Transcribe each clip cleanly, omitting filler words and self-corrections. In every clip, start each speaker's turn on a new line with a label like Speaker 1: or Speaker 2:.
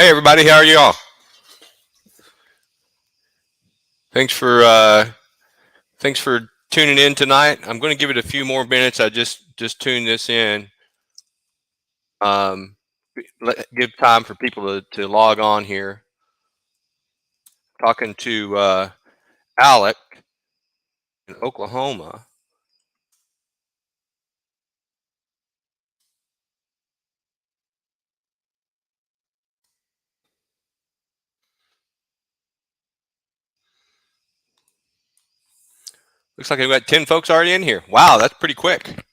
Speaker 1: Hey everybody, how are you all? Thanks for thanks for tuning in tonight. I'm going to give it a few more minutes. I just tuned this in. Um, Give time for people to log on here. Talking to Alec in Oklahoma. Looks like I've got 10 folks already in here. Wow, that's pretty quick.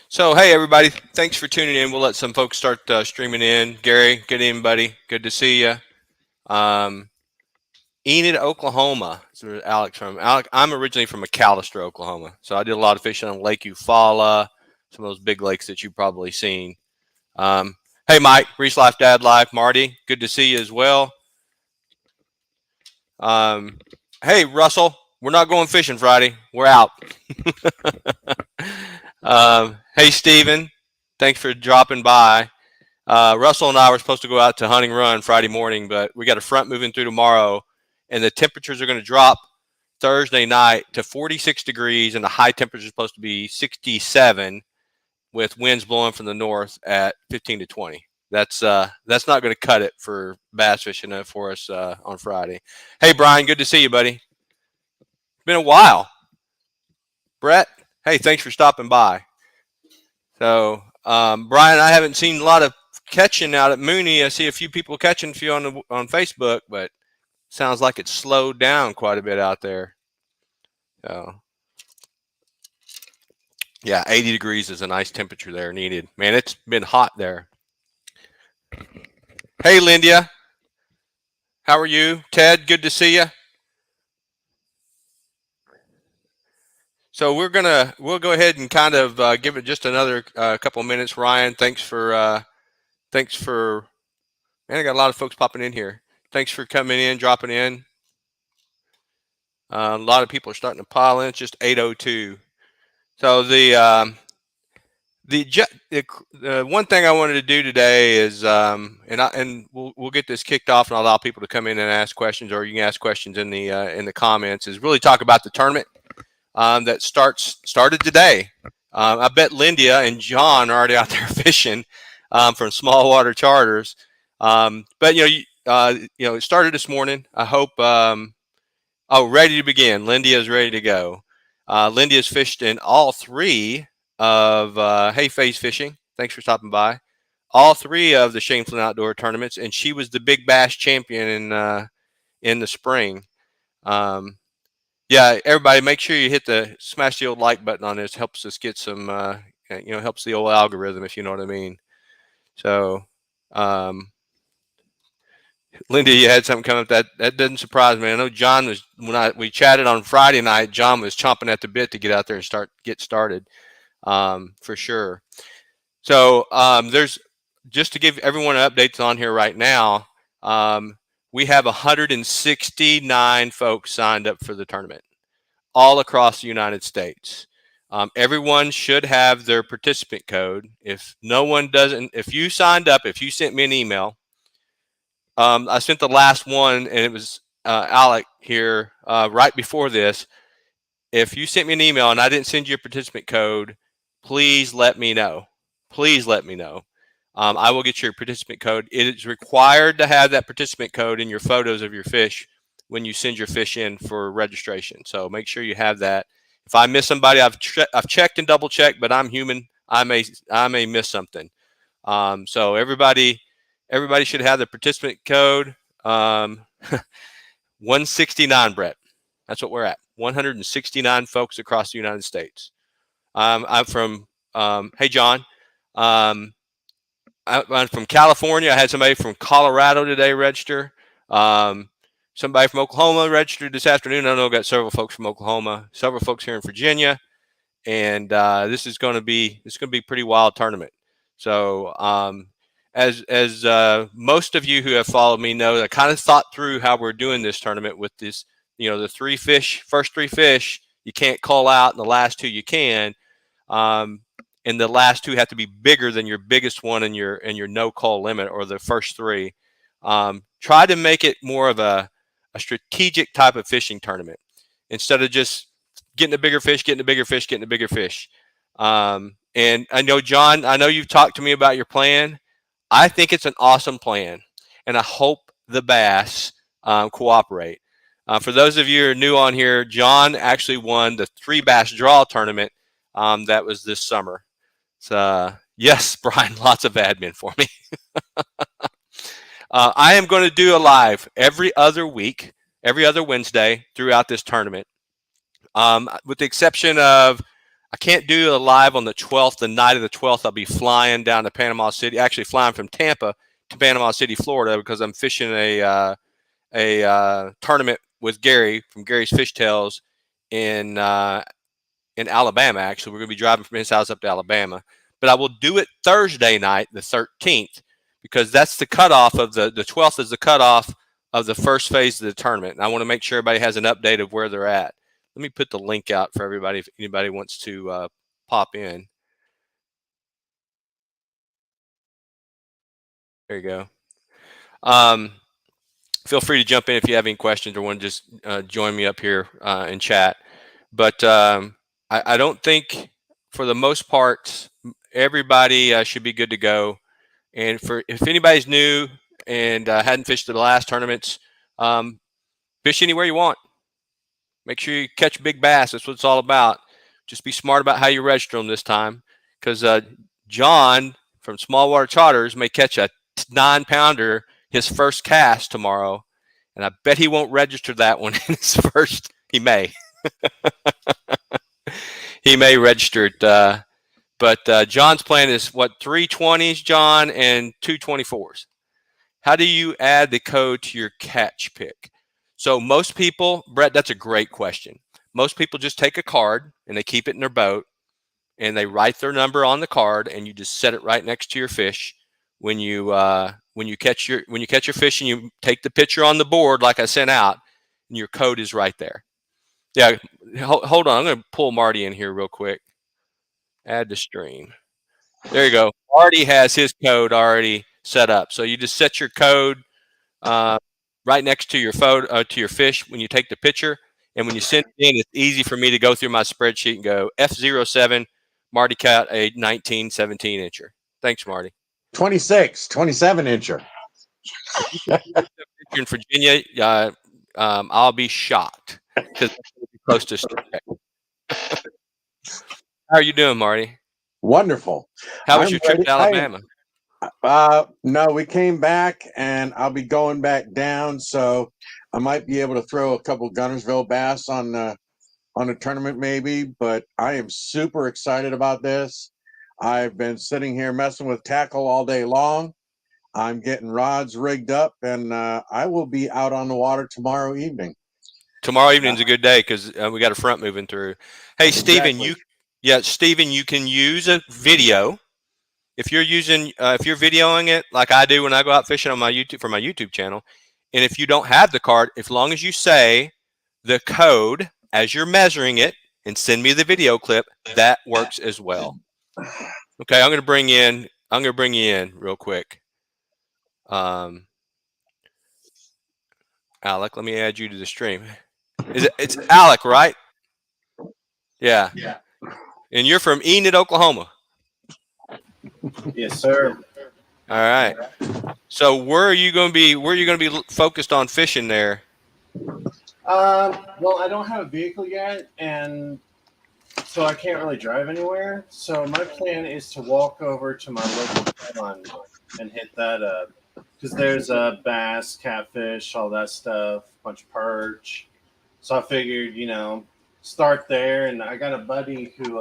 Speaker 1: So hey everybody, thanks for tuning in. We'll let some folks start streaming in. Gary, good evening, buddy. Good to see you. Enid, Oklahoma. That's where Alex from. Alec, I'm originally from McAllister, Oklahoma. So I did a lot of fishing on Lake Eufaula, some of those big lakes that you've probably seen. Hey, Mike, Reese Life, Dad Life, Marty, good to see you as well. Hey, Russell, we're not going fishing Friday. We're out. Hey, Steven, thanks for dropping by. Russell and I were supposed to go out to Hunting Run Friday morning, but we got a front moving through tomorrow, and the temperatures are going to drop Thursday night to 46 degrees, and the high temperature is supposed to be 67 with winds blowing from the north at 15 to 20. That's not going to cut it for bass fishing for us on Friday. Hey, Brian, good to see you, buddy. Been a while. Brett, hey, thanks for stopping by. So, Brian, I haven't seen a lot of catching out at Mooney. I see a few people catching a few on Facebook, but sounds like it's slowed down quite a bit out there. So, yeah, 80 degrees is a nice temperature there needed. Man, it's been hot there. Hey, Lindia. How are you? Ted, good to see you. So we'll go ahead and kind of give it just another couple minutes. Ryan, thanks for man, I got a lot of folks popping in here. Thanks for coming in, dropping in. A lot of people are starting to pile in. It's just 8:02. So the one thing I wanted to do today is, and we'll get this kicked off and I'll allow people to come in and ask questions, or you can ask questions in the comments. Is really talk about the tournament that started today. I bet Lindia and John are already out there fishing from Small Water Charters. But it started this morning. I hope. Ready to begin. Lindia is ready to go. Lindia's fished in all three of Hay Phase Fishing. Thanks for stopping by. All three of the Shane Flynn Outdoor tournaments, and she was the Big Bass champion in the spring. Yeah, everybody, make sure you smash the old like button on this. Helps us get some, helps the old algorithm, if you know what I mean. So, Linda, you had something come up that doesn't surprise me. I know John was we chatted on Friday night. John was chomping at the bit to get out there and get started, for sure. So there's just to give everyone updates on here right now. We have 169 folks signed up for the tournament, all across the United States. Everyone should have their participant code. If no one doesn't, if you signed up, if you sent me an email. I sent the last one, and it was Alec here right before this. If you sent me an email and I didn't send you a participant code, please let me know. Please let me know. I will get your participant code. It is required to have that participant code in your photos of your fish when you send your fish in for registration. So make sure you have that. If I miss somebody, I've checked and double checked, but I'm human. I may miss something. So everybody should have the participant code. 169, Brett. That's what we're at. 169 folks across the United States. I'm from, hey, John. I'm from California. I had somebody from Colorado today register. Somebody from Oklahoma registered this afternoon. I know I got several folks from Oklahoma, several folks here in Virginia. And this is going to be a pretty wild tournament. So as most of you who have followed me know, I kind of thought through how we're doing this tournament with this, the first three fish you can't call out, and the last two you can. And and the last 2 have to be bigger than your biggest one and your no call limit, or the first 3. Try to make it more of a strategic type of fishing tournament instead of just getting a bigger fish, getting a bigger fish, getting a bigger fish. And I know, John, I know you've talked to me about your plan. I think it's an awesome plan, and I hope the bass cooperate. For those of you who are new on here, John actually won the 3 bass draw tournament that was this summer. So, yes, Brian, lots of admin for me. I am going to do a live every other week, every other Wednesday throughout this tournament. With the exception of, I can't do a live on the 12th. The night of the 12th, I'll be flying down to Panama City, actually flying from Tampa to Panama City, Florida, because I'm fishing a tournament with Gary from Gary's Fishtails in Alabama. Actually, we're going to be driving from his house up to Alabama. But I will do it Thursday night, the 13th, because that's the cutoff of the 12th is the cutoff of the first phase of the tournament. And I want to make sure everybody has an update of where they're at. Let me put the link out for everybody if anybody wants to pop in. There you go. Feel free to jump in if you have any questions or want to just join me up here in chat. But I don't think, for the most part, everybody should be good to go. And if anybody's new and hadn't fished the last tournaments, fish anywhere you want. Make sure you catch big bass. That's what it's all about. Just be smart about how you register them this time, because John from Small Water Charters may catch a 9-pounder his first cast tomorrow, and I bet he won't register that one in his first. He may. He may register it. But John's plan is what, 3 20s, John, and 2 24s. How do you add the code to your catch pick? So most people, Brett, that's a great question. Most people just take a card and they keep it in their boat and they write their number on the card, and you just set it right next to your fish. When you catch your fish and you take the picture on the board like I sent out, and your code is right there. Yeah, hold on. I'm going to pull Marty in here real quick. Add to stream. There you go. Marty has his code already set up. So you just set your code right next to your photo, to your fish when you take the picture. And when you send it in, it's easy for me to go through my spreadsheet and go F07, Marty caught a 19, 17 incher. Thanks, Marty.
Speaker 2: 26, 27 incher.
Speaker 1: If you're in Virginia, I'll be shocked because it's close to strike. How are you doing, Marty?
Speaker 2: Wonderful.
Speaker 1: How was your trip to Alabama?
Speaker 2: No, we came back, and I'll be going back down, so I might be able to throw a couple Guntersville bass on the tournament maybe, but I am super excited about this. I've been sitting here messing with tackle all day long. I'm getting rods rigged up, and I will be out on the water tomorrow evening.
Speaker 1: Tomorrow evening's a good day because we got a front moving through. Hey, Stephen,
Speaker 2: exactly.
Speaker 1: Stephen, you can use a video. If you're videoing it like I do when I go out fishing on my YouTube channel, and if you don't have the card, as long as you say the code as you're measuring it and send me the video clip, that works as well. Okay, I'm gonna bring you in real quick. Alec, let me add you to the stream. It's Alec, right? Yeah. And you're from Enid, Oklahoma.
Speaker 3: Yes, sir.
Speaker 1: All right. So where are you going to be focused on fishing there?
Speaker 3: Well, I don't have a vehicle yet, and so I can't really drive anywhere. So my plan is to walk over to my local pond and hit that up, because there's bass, catfish, all that stuff, bunch of perch. So I figured, start there. And I got a buddy who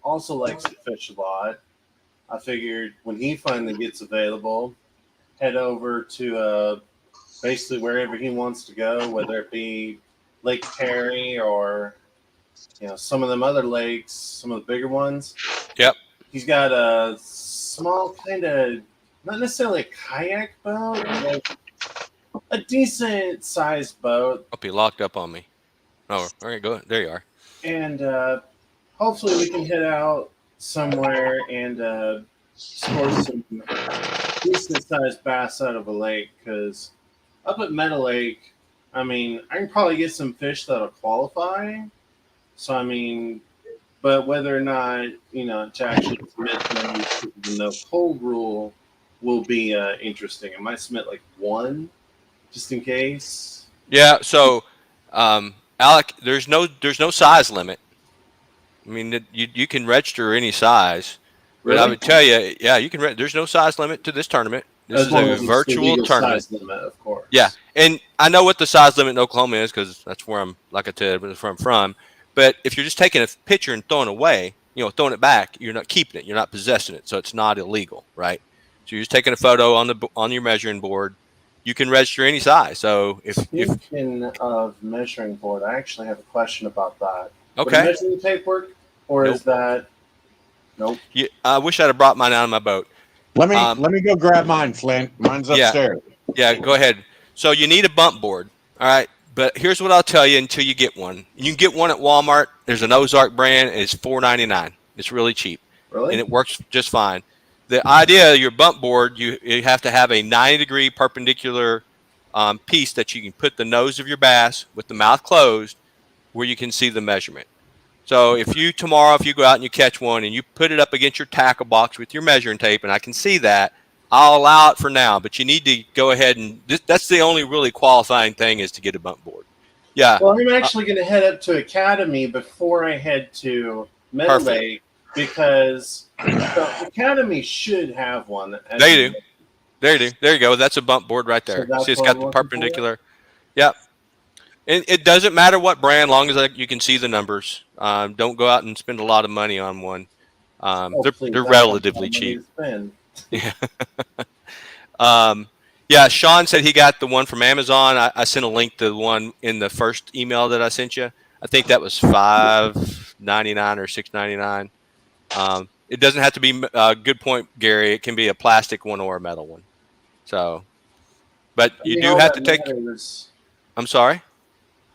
Speaker 3: also likes to fish a lot. I figured when he finally gets available, head over to basically wherever he wants to go, whether it be Lake Perry or some of them other lakes, some of the bigger ones.
Speaker 1: Yep.
Speaker 3: He's got a small kind of, not necessarily a kayak boat, but a decent sized boat.
Speaker 1: Hope you locked up on me. Oh, all right, go. There you are.
Speaker 3: And hopefully we can hit out somewhere and score some decent sized bass out of a lake. Because up at Meadow Lake, I mean, I can probably get some fish that'll qualify. So I mean, but whether or not to actually submit them to the no cold rule will be interesting. I might submit like one just in case.
Speaker 1: Yeah. So, Alec, there's no size limit. I mean, you can register any size, but I
Speaker 3: Really?
Speaker 1: would tell you, yeah, you can. There's no size limit to this tournament. This
Speaker 3: As
Speaker 1: is
Speaker 3: long
Speaker 1: a
Speaker 3: as it's the
Speaker 1: virtual
Speaker 3: legal
Speaker 1: tournament.
Speaker 3: size limit, of course.
Speaker 1: Yeah, and I know what the size limit in Oklahoma is because that's where I'm, like I said, that's where I'm from. But if you're just taking a picture and throwing it away, throwing it back, you're not keeping it, you're not possessing it, so it's not illegal, right? So you're just taking a photo on your measuring board. You can register any size. So if
Speaker 3: Speaking of measuring board, I actually have a question about that. Would
Speaker 1: okay,
Speaker 3: measuring tape work, or
Speaker 1: Nope.
Speaker 3: is that nope?
Speaker 1: I wish I'd have brought mine out of my boat.
Speaker 2: Let me go grab mine, Flint. Mine's
Speaker 1: Yeah.
Speaker 2: upstairs.
Speaker 1: Yeah, go ahead. So you need a bump board, all right? But here's what I'll tell you until you get one. You can get one at Walmart. There's an Ozark brand. And it's $4.99. It's really cheap,
Speaker 3: Really?
Speaker 1: and it works just fine. The idea of your bump board, you have to have a 90-degree perpendicular piece that you can put the nose of your bass with the mouth closed, where you can see the measurement. So if you go out and you catch one and you put it up against your tackle box with your measuring tape, and I can see that, I'll allow it for now, but you need to go ahead and that's the only really qualifying thing is to get a bump board. Yeah.
Speaker 3: Well, I'm actually going to head up to Academy before I head to Meadow
Speaker 1: Perfect.
Speaker 3: Lake because the Academy should have one.
Speaker 1: They do. There you go. That's a bump board right there.
Speaker 3: So that's
Speaker 1: See, it's
Speaker 3: what
Speaker 1: got
Speaker 3: I'm
Speaker 1: the
Speaker 3: looking
Speaker 1: perpendicular. Yep. And it doesn't matter what brand, long as you can see the numbers. Don't go out and spend a lot of money on one.
Speaker 3: Please,
Speaker 1: They're
Speaker 3: that's
Speaker 1: relatively
Speaker 3: not money
Speaker 1: cheap.
Speaker 3: to spend.
Speaker 1: Yeah, Sean said he got the one from Amazon. I sent a link to the one in the first email that I sent you. I think that was $5.99 or $6.99. It doesn't have to be good point, Gary. It can be a plastic one or a metal one. So, but you do
Speaker 3: all
Speaker 1: have
Speaker 3: that
Speaker 1: to take.
Speaker 3: matters-
Speaker 1: I'm sorry.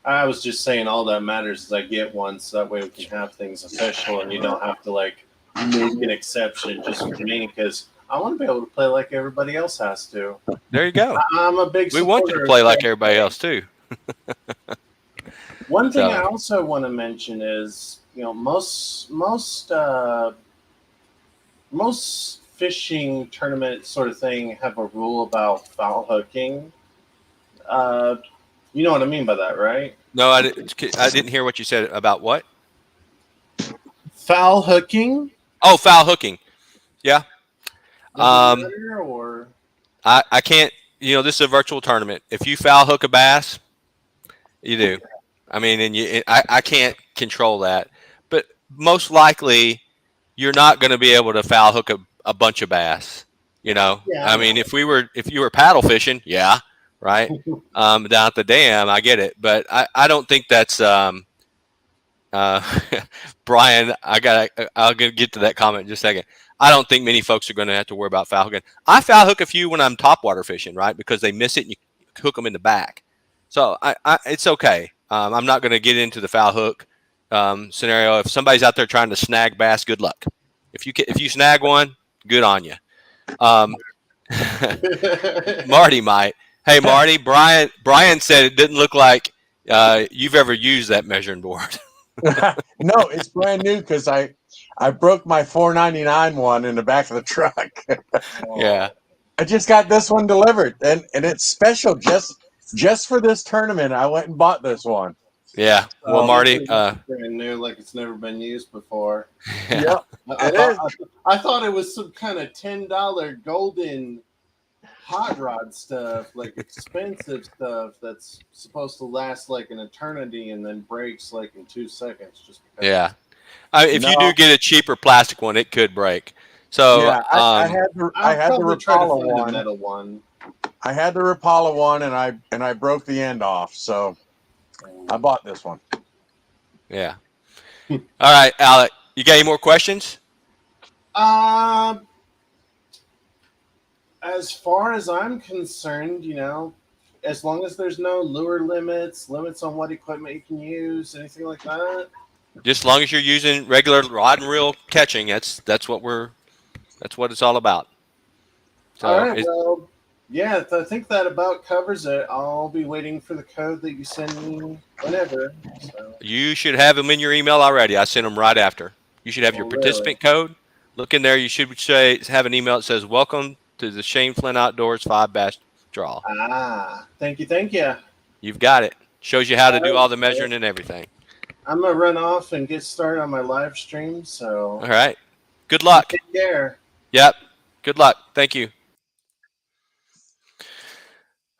Speaker 3: I was just saying all that matters is I get one so that way we can have things official and you don't have to like make an exception just for me because I want to be able to play like everybody else has to.
Speaker 1: There you go.
Speaker 3: I'm a big
Speaker 1: We want you
Speaker 3: supporter
Speaker 1: to
Speaker 3: of
Speaker 1: play like
Speaker 3: fair
Speaker 1: everybody
Speaker 3: play.
Speaker 1: else too.
Speaker 3: One thing
Speaker 1: So-
Speaker 3: I also want to mention is, most fishing tournament sort of thing have a rule about foul hooking. You know what I mean by that, right?
Speaker 1: No, I didn't hear what you said about what.
Speaker 3: Foul hooking.
Speaker 1: Oh, foul hooking. Yeah.
Speaker 3: Does it matter, or
Speaker 1: I can't. This is a virtual tournament. If you foul hook a bass, you do. I mean, and I can't control that. But most likely, you're not going to be able to foul hook a bunch of bass.
Speaker 3: Yeah,
Speaker 1: I mean, if you were paddle fishing, yeah, right, down at the dam, I get it. But I don't think that's Brian. I'll get to that comment in just a second. I don't think many folks are going to have to worry about foul hooking. I foul hook a few when I'm topwater fishing, right, because they miss it and you hook them in the back. So it's okay. I'm not going to get into the foul hook scenario. If somebody's out there trying to snag bass, good luck. If you snag one, good on you. Marty might. Hey, Marty. Brian said it didn't look like you've ever used that measuring board.
Speaker 2: No, it's brand new because I broke my $4.99 one in the back of the truck.
Speaker 1: Yeah.
Speaker 2: I just got this one delivered, and it's special just for this tournament. I went and bought this one.
Speaker 1: Yeah. Well, Marty.
Speaker 3: brand new, like it's never been used before.
Speaker 2: Yep.
Speaker 3: I thought it was some kind of $10 golden hot rod stuff, like expensive stuff that's supposed to last like an eternity and then breaks like in 2 seconds. Just because.
Speaker 1: Yeah. If you do get a cheaper plastic one, it could break. So
Speaker 2: Yeah, I had the
Speaker 3: probably try to
Speaker 2: Rapala
Speaker 3: find a
Speaker 2: one.
Speaker 3: metal one.
Speaker 2: I had the Rapala one, and I broke the end off, so I bought this one.
Speaker 1: Yeah. All right, Alec. You got any more questions?
Speaker 3: As far as I'm concerned, as long as there's no lure limits on what equipment you can use, anything like that.
Speaker 1: Just as long as you're using regular rod and reel catching, that's what it's all about. So
Speaker 3: All right. Well, yeah, I think that about covers it. I'll be waiting for the code that you send me whenever. So.
Speaker 1: you should have them in your email already. I sent them right after. You should have your
Speaker 3: Oh,
Speaker 1: participant code. Look in there. You should have an email that says "Welcome to the Shane Flynn Outdoors 5 Bass Draw."
Speaker 3: Thank you, thank you.
Speaker 1: You've got it. Shows you how to do all the measuring and everything.
Speaker 3: I'm gonna run off and get started on my live stream. So.
Speaker 1: All right. Good luck.
Speaker 3: Take care.
Speaker 1: Yep. Good luck. Thank you.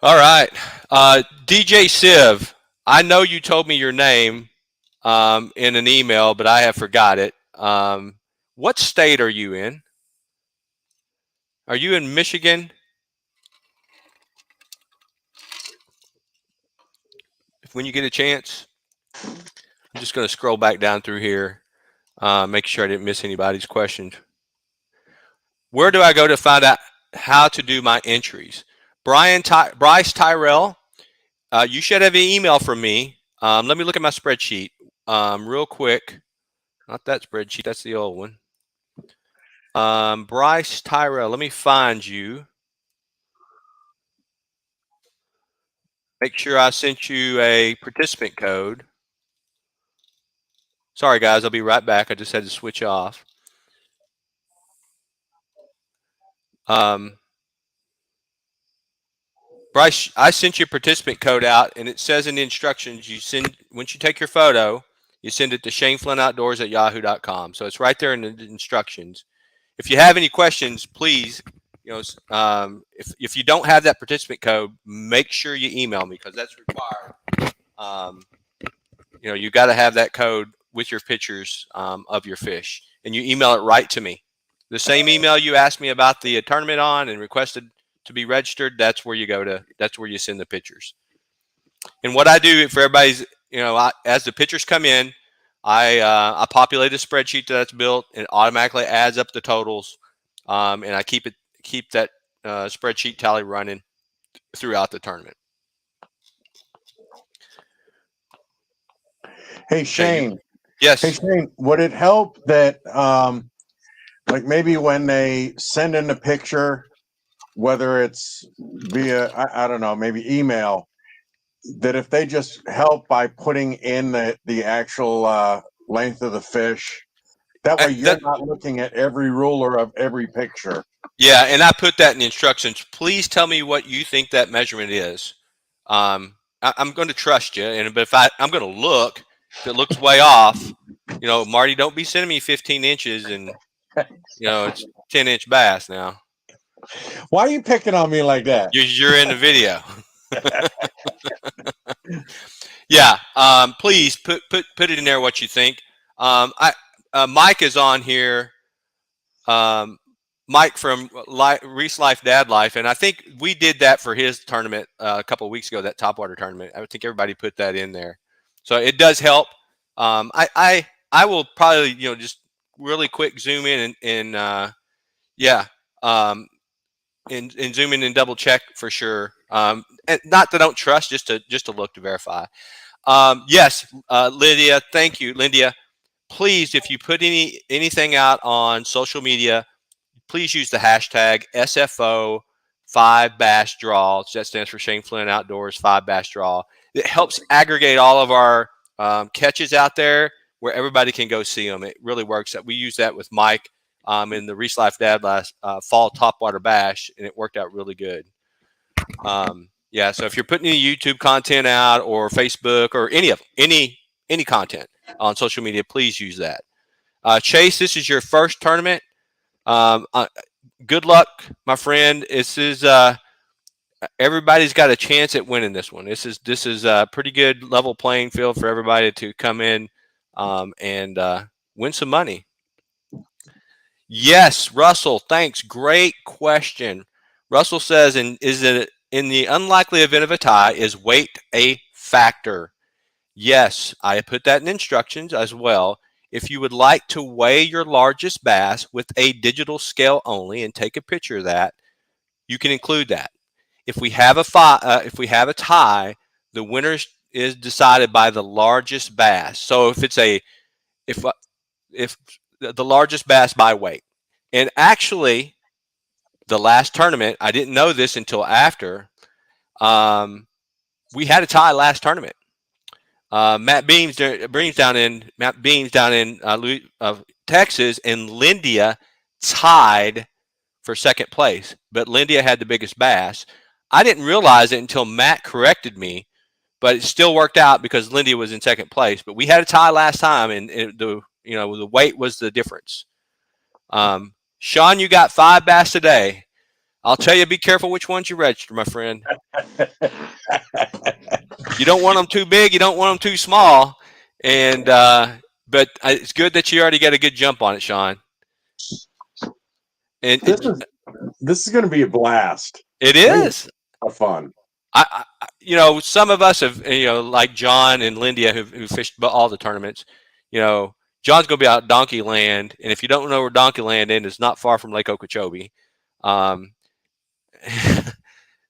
Speaker 1: All right. DJ Civ, I know you told me your name in an email, but I have forgot it. What state are you in? Are you in Michigan? When you get a chance, I'm just going to scroll back down through here, make sure I didn't miss anybody's questions. Where do I go to find out how to do my entries? Bryce Tyrell, you should have an email from me. Let me look at my spreadsheet real quick. Not that spreadsheet, that's the old one. Bryce Tyrell, let me find you. Make sure I sent you a participant code. Sorry, guys, I'll be right back. I just had to switch off. Bryce, I sent you a participant code out, and it says in the instructions, once you take your photo, you send it to shaneflynnoutdoors@yahoo.com. So it's right there in the instructions. If you have any questions, please, if you don't have that participant code, make sure you email me because that's required. You got to have that code with your pictures of your fish, and you email it right to me. The same email you asked me about the tournament on and requested to be registered, that's where you go to. That's where you send the pictures. And what I do for everybody's, as the pictures come in, I populate a spreadsheet that's built, and it automatically adds up the totals, and I keep that spreadsheet tally running throughout the tournament.
Speaker 2: Hey Shane.
Speaker 1: Yes.
Speaker 2: Hey Shane, would it help that like maybe when they send in the picture, whether it's via I don't know, maybe email, that if they just help by putting in the actual length of the fish, that way you're not looking at every ruler of every picture.
Speaker 1: Yeah, and I put that in the instructions. Please tell me what you think that measurement is. I'm going to trust you, but if I'm going to look, if it looks way off, Marty, don't be sending me 15 inches and it's 10-inch bass now.
Speaker 2: Why are you picking on me like that?
Speaker 1: You're in the video. Yeah. Please put it in there what you think. Mike is on here. Mike from Reese Life Dad Life, and I think we did that for his tournament a couple of weeks ago. That Topwater tournament. I think everybody put that in there, so it does help. I will probably just really quick zoom in and zoom in and double check for sure. And not that I don't trust, just to look to verify. Yes, Lydia, thank you, Lydia. Please, if you put anything out on social media, please use the hashtag SFO 5 Bass Draw. That stands for Shane Flynn Outdoors 5 Bass Draw. It helps aggregate all of our catches out there where everybody can go see them. It really works. We used that with Mike in the Reese Life Dad last fall Topwater Bash, and it worked out really good. Yeah, so if you're putting any YouTube content out or Facebook or any content on social media, please use that. Chase, this is your first tournament. Good luck, my friend. This is everybody's got a chance at winning this one. This is a pretty good level playing field for everybody to come in and win some money. Yes, Russell, thanks. Great question. Russell says, is it in the unlikely event of a tie, is weight a factor? Yes, I put that in instructions as well. If you would like to weigh your largest bass with a digital scale only and take a picture of that, you can include that. If we have a tie, the winner is decided by the largest bass. So if it's a if the largest bass by weight. And actually, the last tournament, I didn't know this until after. We had a tie last tournament. Matt Beams down in Texas, and Lindia tied for second place, but Lindia had the biggest bass. I didn't realize it until Matt corrected me, but it still worked out because Lindia was in second place. But we had a tie last time, and the weight was the difference. Sean, you got 5 bass today. I'll tell you, be careful which ones you register, my friend. You don't want them too big. You don't want them too small. And but it's good that you already got a good jump on it, Sean. And
Speaker 2: this is going to be a blast.
Speaker 1: It is
Speaker 2: fun.
Speaker 1: I some of us have, like John and Lindia who fished all the tournaments. John's going to be out at Donkey Land, and if you don't know where Donkey Land is, it's not far from Lake Okeechobee.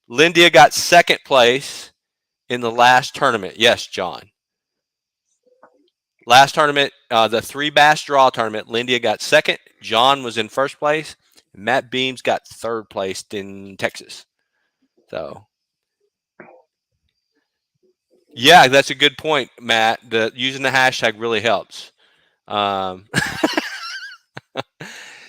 Speaker 1: Lindia got second place in the last tournament. Yes, John. Last tournament, the 3 bass draw tournament, Lindia got second. John was in first place. Matt Beams got third place in Texas. So, yeah, that's a good point, Matt. Using the hashtag really helps.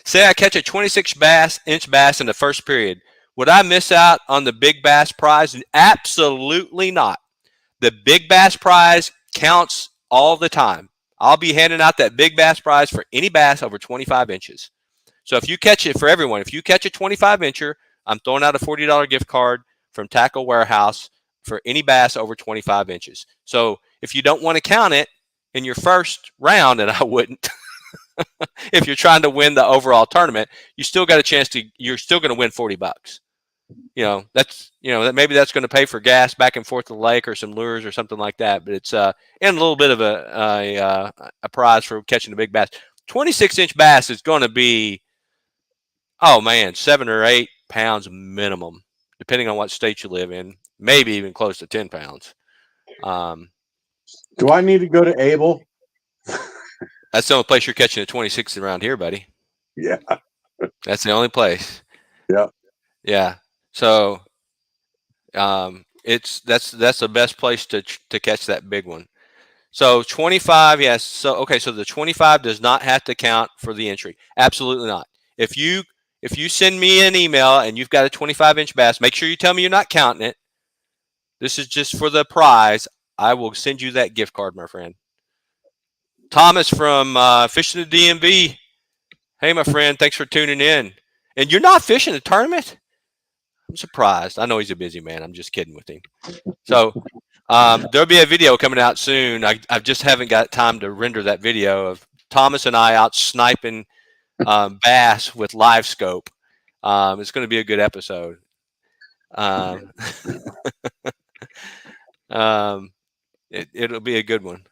Speaker 1: Say I catch a 26-inch bass in the first period. Would I miss out on the big bass prize? Absolutely not. The big bass prize counts all the time. I'll be handing out that big bass prize for any bass over 25 inches. So if you catch it, for everyone, if you catch a 25-incher, I'm throwing out a $40 gift card from Tackle Warehouse for any bass over 25 inches. So if you don't want to count it in your first round, and I wouldn't, if you're trying to win the overall tournament, you still got a chance you're still going to win $40. Maybe that's going to pay for gas back and forth to the lake or some lures or something like that. But it's and a little bit of a prize for catching the big bass. 26-inch bass is going to be, 7 or 8 pounds minimum, depending on what state you live in. Maybe even close to 10 pounds.
Speaker 2: Do I need to go to Able?
Speaker 1: That's the only place you're catching a 26 around here, buddy.
Speaker 2: Yeah.
Speaker 1: That's the only place.
Speaker 2: Yeah.
Speaker 1: Yeah. So that's the best place to catch that big one. So 25, yes. So okay, so the 25 does not have to count for the entry. Absolutely not. If you send me an email and you've got a 25-inch bass, make sure you tell me you're not counting it. This is just for the prize. I will send you that gift card, my friend. Thomas from Fishing the DMV. Hey, my friend, thanks for tuning in. And you're not fishing a tournament? I'm surprised. I know he's a busy man. I'm just kidding with him. So there'll be a video coming out soon. I just haven't got time to render that video of Thomas and I out sniping bass with live scope. It's going to be a good episode. It'll be a good one.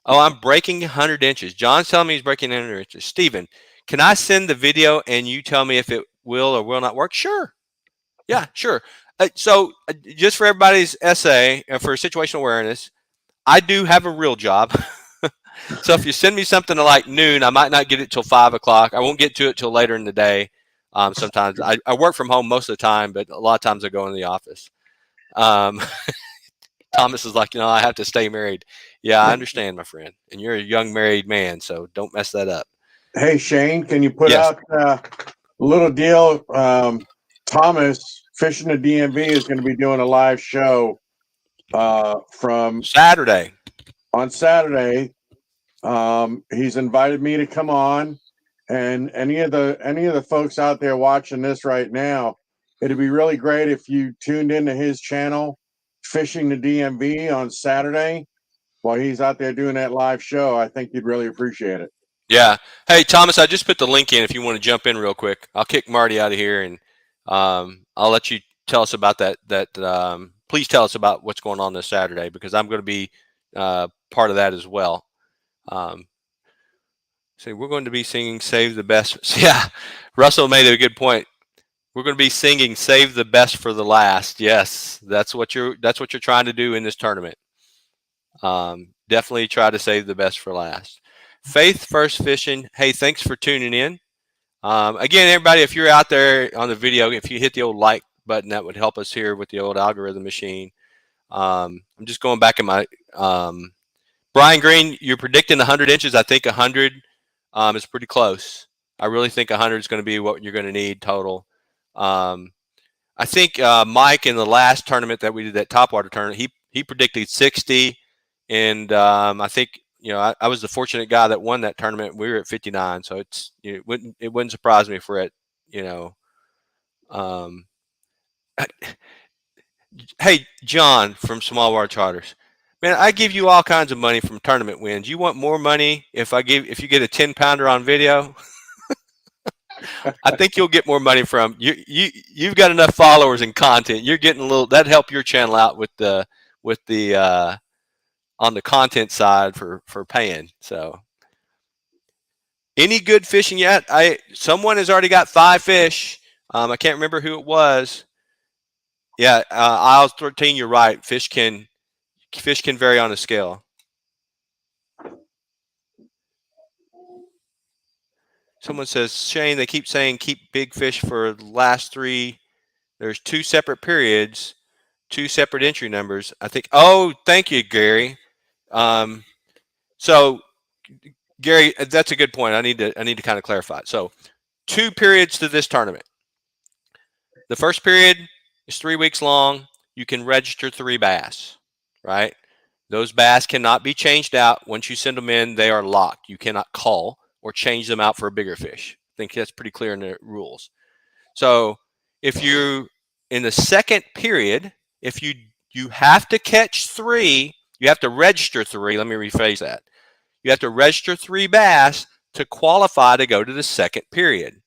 Speaker 1: Oh, I'm breaking 100 inches. John's telling me he's breaking 100 inches. Steven, can I send the video and you tell me if it will or will not work? Sure. Yeah, sure. So just for everybody's essay and for situational awareness, I do have a real job. So if you send me something to like noon, I might not get it till 5 o'clock. I won't get to it till later in the day. Sometimes I work from home most of the time, but a lot of times I go in the office. Thomas is like, I have to stay married. Yeah, I understand, my friend. And you're a young married man, so don't mess that up.
Speaker 2: Hey, Shane, can you put out a little deal? Thomas, Fishing the DMV, is going to be doing a live show from
Speaker 1: Saturday.
Speaker 2: On Saturday. He's invited me to come on, and any of the folks out there watching this right now, it'd be really great if you tuned into his channel, Fishing the DMV, on Saturday while he's out there doing that live show. I think you'd really appreciate it.
Speaker 1: Yeah. Hey, Thomas, I just put the link in if you want to jump in real quick. I'll kick Marty out of here, and I'll let you tell us about that. Please tell us about what's going on this Saturday, because I'm going to be part of that as well. So we're going to be singing "Save the Best." Yeah, Russell made a good point. We're going to be singing "Save the Best for the Last." Yes, that's what you're trying to do in this tournament. Definitely try to save the best for last. Faith First Fishing. Hey, thanks for tuning in. Again, everybody, if you're out there on the video, if you hit the old like button, that would help us here with the old algorithm machine. I'm just going back in my Brian Green. You're predicting 100 inches. I think 100 is pretty close. I really think 100 is going to be what you're going to need total. I think Mike in the last tournament that we did, that Topwater tournament, he predicted 60, and I think I was the fortunate guy that won that tournament. We were at 59, so it's it wouldn't surprise me if we're at Hey John from Small Water Charters, man, I give you all kinds of money from tournament wins. You want more money if you get a 10-pounder on video? I think you'll get more money from you've got enough followers and content. You're getting a little that help your channel out with the on the content side for paying. So any good fishing yet? Someone has already got 5 fish. I can't remember who it was. Yeah, aisle 13, you're right. Fish can vary on a scale. Someone says, Shane, they keep saying keep big fish for the last 3. There's 2 separate periods, 2 separate entry numbers. I think. Oh, thank you, Gary. So, Gary, that's a good point. I need to kind of clarify. So, 2 periods to this tournament. The first period is 3 weeks long. You can register 3 bass, right? Those bass cannot be changed out. Once you send them in, they are locked. You cannot call or change them out for a bigger fish. I think that's pretty clear in the rules. So if you in the second period, if you have to catch 3, you have to register 3. Let me rephrase that. You have to register 3 bass to qualify to go to the second period.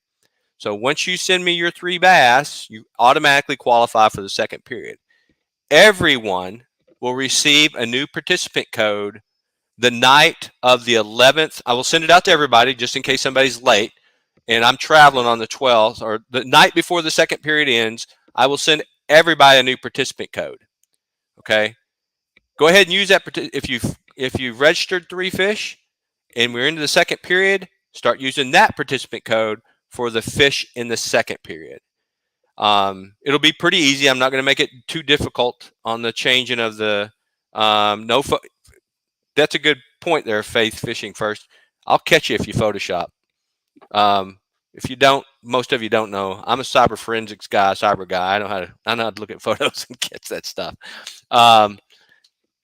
Speaker 1: So once you send me your 3 bass, you automatically qualify for the second period. Everyone will receive a new participant code the night of the 11th. I will send it out to everybody just in case somebody's late and I'm traveling on the 12th or the night before the second period ends. I will send everybody a new participant code. Okay. Go ahead and use that. If you've registered 3 fish and we're into the second period, start using that participant code for the fish in the second period. It'll be pretty easy. I'm not going to make it too difficult on the changing of the that's a good point there, Faith Fishing First. I'll catch you if you Photoshop. If you don't, most of you don't know. I'm a cyber forensics guy, cyber guy. I know how to look at photos and catch that stuff.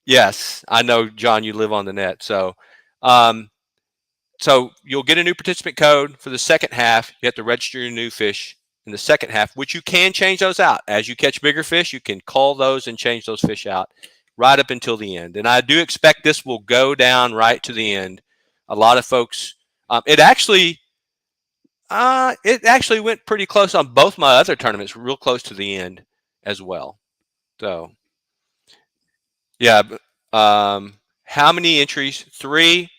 Speaker 1: Yes, I know, John, you live on the net. So you'll get a new participant code for the second half. You have to register your new fish in the second half, which you can change those out. As you catch bigger fish, you can call those and change those fish out right up until the end. And I do expect this will go down right to the end. A lot of folks, it actually went pretty close on both my other tournaments, real close to the end as well. So, yeah. How many entries? 3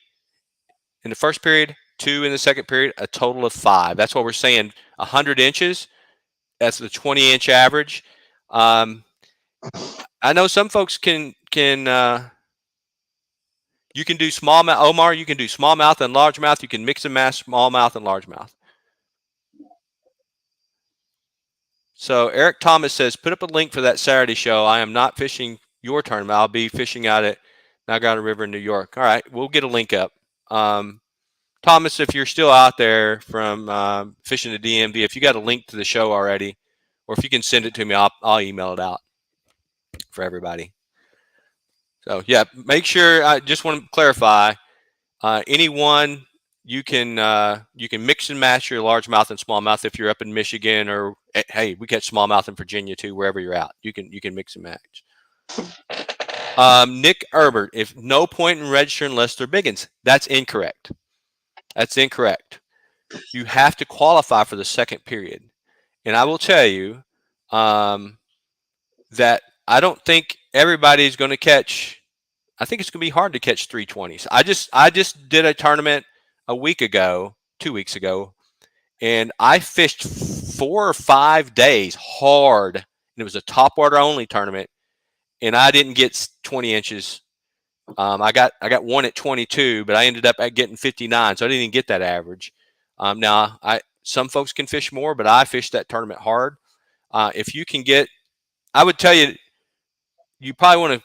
Speaker 1: in the first period, 2 in the second period, a total of 5. That's what we're saying. 100 inches. That's the 20-inch average. I know some folks can you can do smallmouth. Omar, you can do smallmouth and largemouth. You can mix and match smallmouth and largemouth. So Eric Thomas says, put up a link for that Saturday show. I am not fishing your tournament. I'll be fishing out at Niagara River in New York. All right, we'll get a link up. Thomas, if you're still out there from fishing the DMV, if you got a link to the show already, or if you can send it to me, I'll email it out for everybody. So yeah, make sure. I just want to clarify. Anyone you can mix and match your largemouth and smallmouth if you're up in Michigan, or hey, we catch smallmouth in Virginia too. Wherever you're out, you can mix and match. Nick Herbert, if no point in registering unless they're biggins. That's incorrect. That's incorrect. You have to qualify for the second period. And I will tell you that I don't think everybody's going to catch. I think it's going to be hard to catch 320s. I just did a tournament a week ago, 2 weeks ago, and I fished 4 or 5 days hard. And it was a topwater only tournament, and I didn't get 20 inches I got one at 22, but I ended up at getting 59, so I didn't even get that average. Now, some folks can fish more, but I fished that tournament hard. If you can get, I would tell you, you probably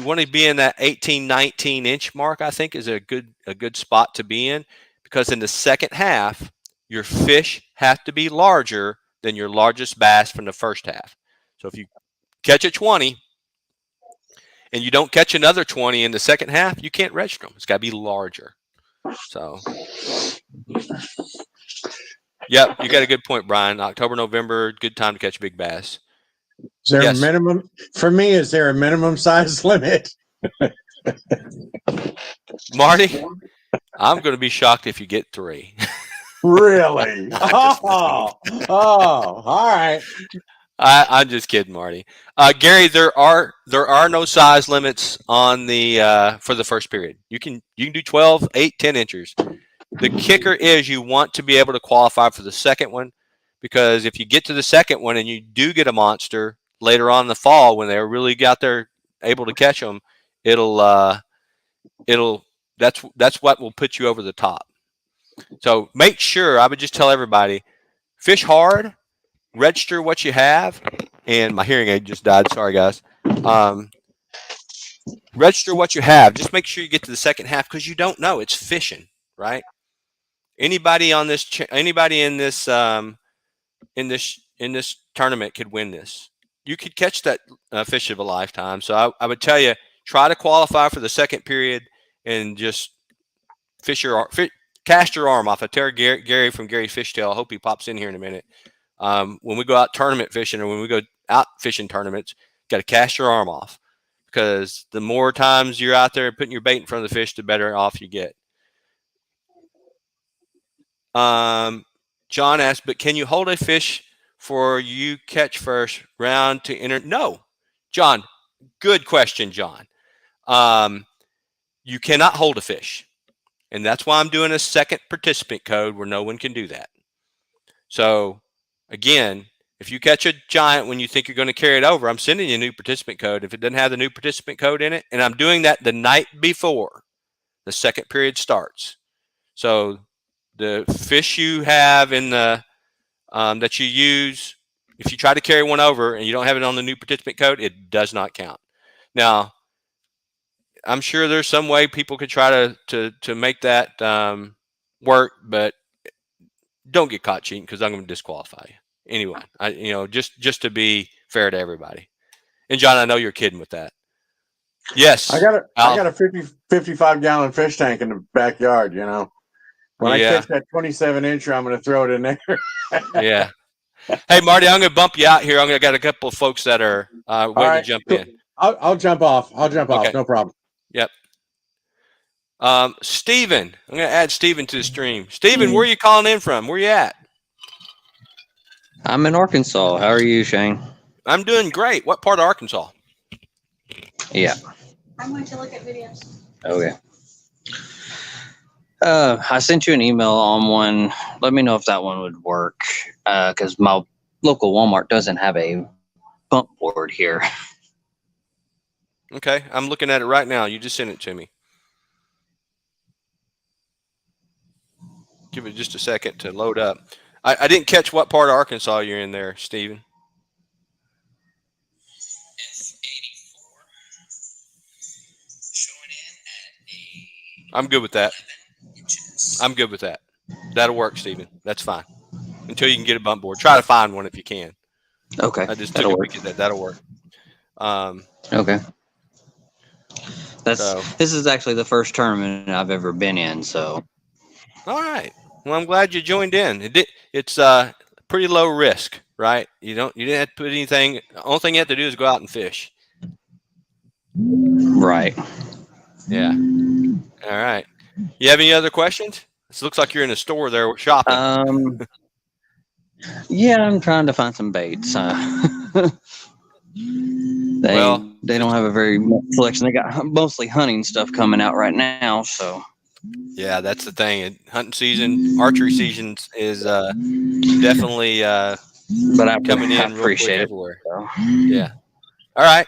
Speaker 1: want to be in that 18, 19 inch mark. I think is a good spot to be in, because in the second half, your fish have to be larger than your largest bass from the first half. So if you catch a 20 and you don't catch another 20 in the second half, you can't register them. It's got to be larger. So, yep, you got a good point, Brian. October, November, good time to catch big bass.
Speaker 2: Is there
Speaker 1: Yes.
Speaker 2: a minimum for me? Is there a minimum size limit?
Speaker 1: Marty, I'm going to be shocked if you get 3.
Speaker 2: Really? Oh, all right.
Speaker 1: I'm just kidding, Marty. Gary, there are no size limits on the for the first period. You can do 12, 8, 10 inches. The kicker is you want to be able to qualify for the second one, because if you get to the second one and you do get a monster later on in the fall when they're really got there able to catch them, that's what will put you over the top. So make sure, I would just tell everybody, fish hard, register what you have, and my hearing aid just died. Sorry, guys. Register what you have. Just make sure you get to the second half, because you don't know. It's fishing, right? Anybody on this, anybody in this tournament could win this. You could catch that fish of a lifetime. So I would tell you, try to qualify for the second period and just cast your arm off. I tell Gary from Gary's Fishtail. I hope he pops in here in a minute. When we go out tournament fishing, or when we go out fishing tournaments, got to cast your arm off, because the more times you're out there putting your bait in front of the fish, the better off you get. John asked, but can you hold a fish for you catch first round to enter? No, John, good question, John. You cannot hold a fish. And that's why I'm doing a second participant code where no one can do that. So, again, if you catch a giant when you think you're going to carry it over, I'm sending you a new participant code. If it doesn't have the new participant code in it, and I'm doing that the night before the second period starts. So the fish you have in the that you use, if you try to carry one over and you don't have it on the new participant code, it does not count. Now, I'm sure there's some way people could try to make that work, but don't get caught cheating, because I'm going to disqualify you. Anyway, just to be fair to everybody. And John, I know you're kidding with that. Yes.
Speaker 2: I got a 55-gallon fish tank in the backyard, When I catch that 27-incher, I'm going to throw it in there.
Speaker 1: Yeah. Hey, Marty, I'm going to bump you out here. I got a couple of folks that are waiting to jump in.
Speaker 2: I'll jump off. Okay. No problem.
Speaker 1: Yep. Steven. I'm going to add Steven to the stream. Steven, where are you calling in from? Where you at?
Speaker 4: I'm in Arkansas. How are you, Shane?
Speaker 1: I'm doing great. What part of Arkansas?
Speaker 4: Yeah.
Speaker 5: I'm going to look at videos.
Speaker 4: Okay. I sent you an email on one. Let me know if that one would work, because my local Walmart doesn't have a bump board here.
Speaker 1: Okay, I'm looking at it right now. You just sent it to me. Give it just a second to load up. I didn't catch what part of Arkansas you're in there, Steven. I'm good with that. I'm good with that. That'll work, Steven. That's fine. Until you can get a bump board. Try to find one if you can.
Speaker 4: Okay.
Speaker 1: I just took a peek at that. That'll work.
Speaker 4: Okay. This is actually the first tournament I've ever been in, so.
Speaker 1: All right. Well, I'm glad you joined in. It's pretty low risk, right? You didn't have to put anything. The only thing you have to do is go out and fish.
Speaker 4: Right.
Speaker 1: Yeah. All right. You have any other questions? It looks like you're in a store there shopping.
Speaker 4: Yeah, I'm trying to find some baits. They don't have a very much selection. They got mostly hunting stuff coming out right now, so. Yeah,
Speaker 1: that's the thing. Hunting season, archery season is definitely
Speaker 4: but
Speaker 1: coming in
Speaker 4: I appreciate
Speaker 1: real quick everywhere. So. Yeah. All right.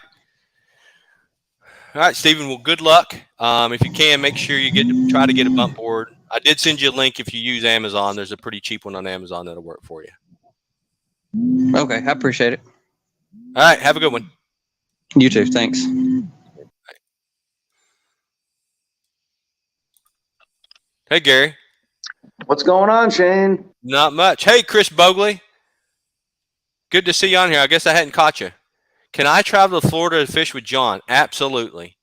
Speaker 1: All right, Stephen. Well, good luck. If you can, make sure you try to get a bump board. I did send you a link if you use Amazon. There's a pretty cheap one on Amazon that'll work for you.
Speaker 4: Okay, I appreciate it.
Speaker 1: All right, have a good one.
Speaker 4: You too. Thanks.
Speaker 1: Hey, Gary.
Speaker 6: What's going on, Shane?
Speaker 1: Not much. Hey, Chris Bogley. Good to see you on here. I guess I hadn't caught you. Can I travel to Florida to fish with John? Absolutely.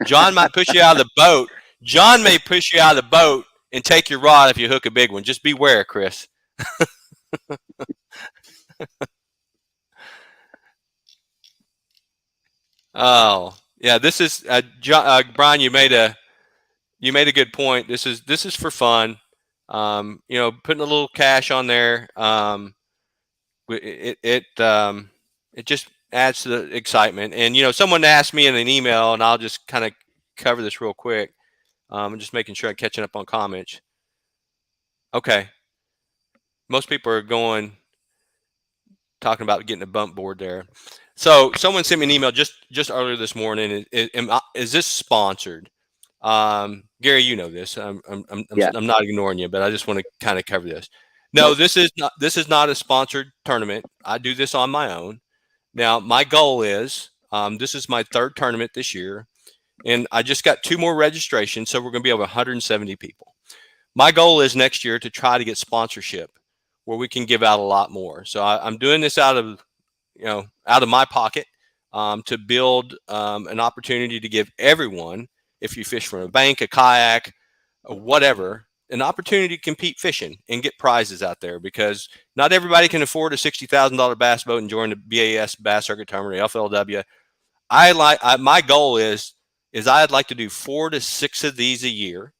Speaker 1: John might push you out of the boat. John may push you out of the boat and take your rod if you hook a big one. Just beware, Chris. Oh, yeah. This is Brian. You made a good point. This is for fun. Putting a little cash on there. It just adds to the excitement. And someone asked me in an email, and I'll just kind of cover this real quick. I'm just making sure I'm catching up on comments. Okay. Most people are talking about getting a bump board there. So someone sent me an email just earlier this morning. Is this sponsored? Gary, you know this. I'm not ignoring you, but I just want to kind of cover this. No, this is not a sponsored tournament. I do this on my own. Now, my goal is this is my third tournament this year, and I just got 2 more registrations, so we're going to be over 170 people. My goal is next year to try to get sponsorship where we can give out a lot more. So I'm doing this out of my pocket to build an opportunity to give everyone, if you fish from a bank, a kayak, or whatever, an opportunity to compete fishing and get prizes out there, because not everybody can afford a $60,000 bass boat and join the BAS Bass Circuit Tournament, FLW. My goal is I'd like to do 4 to 6 of these a year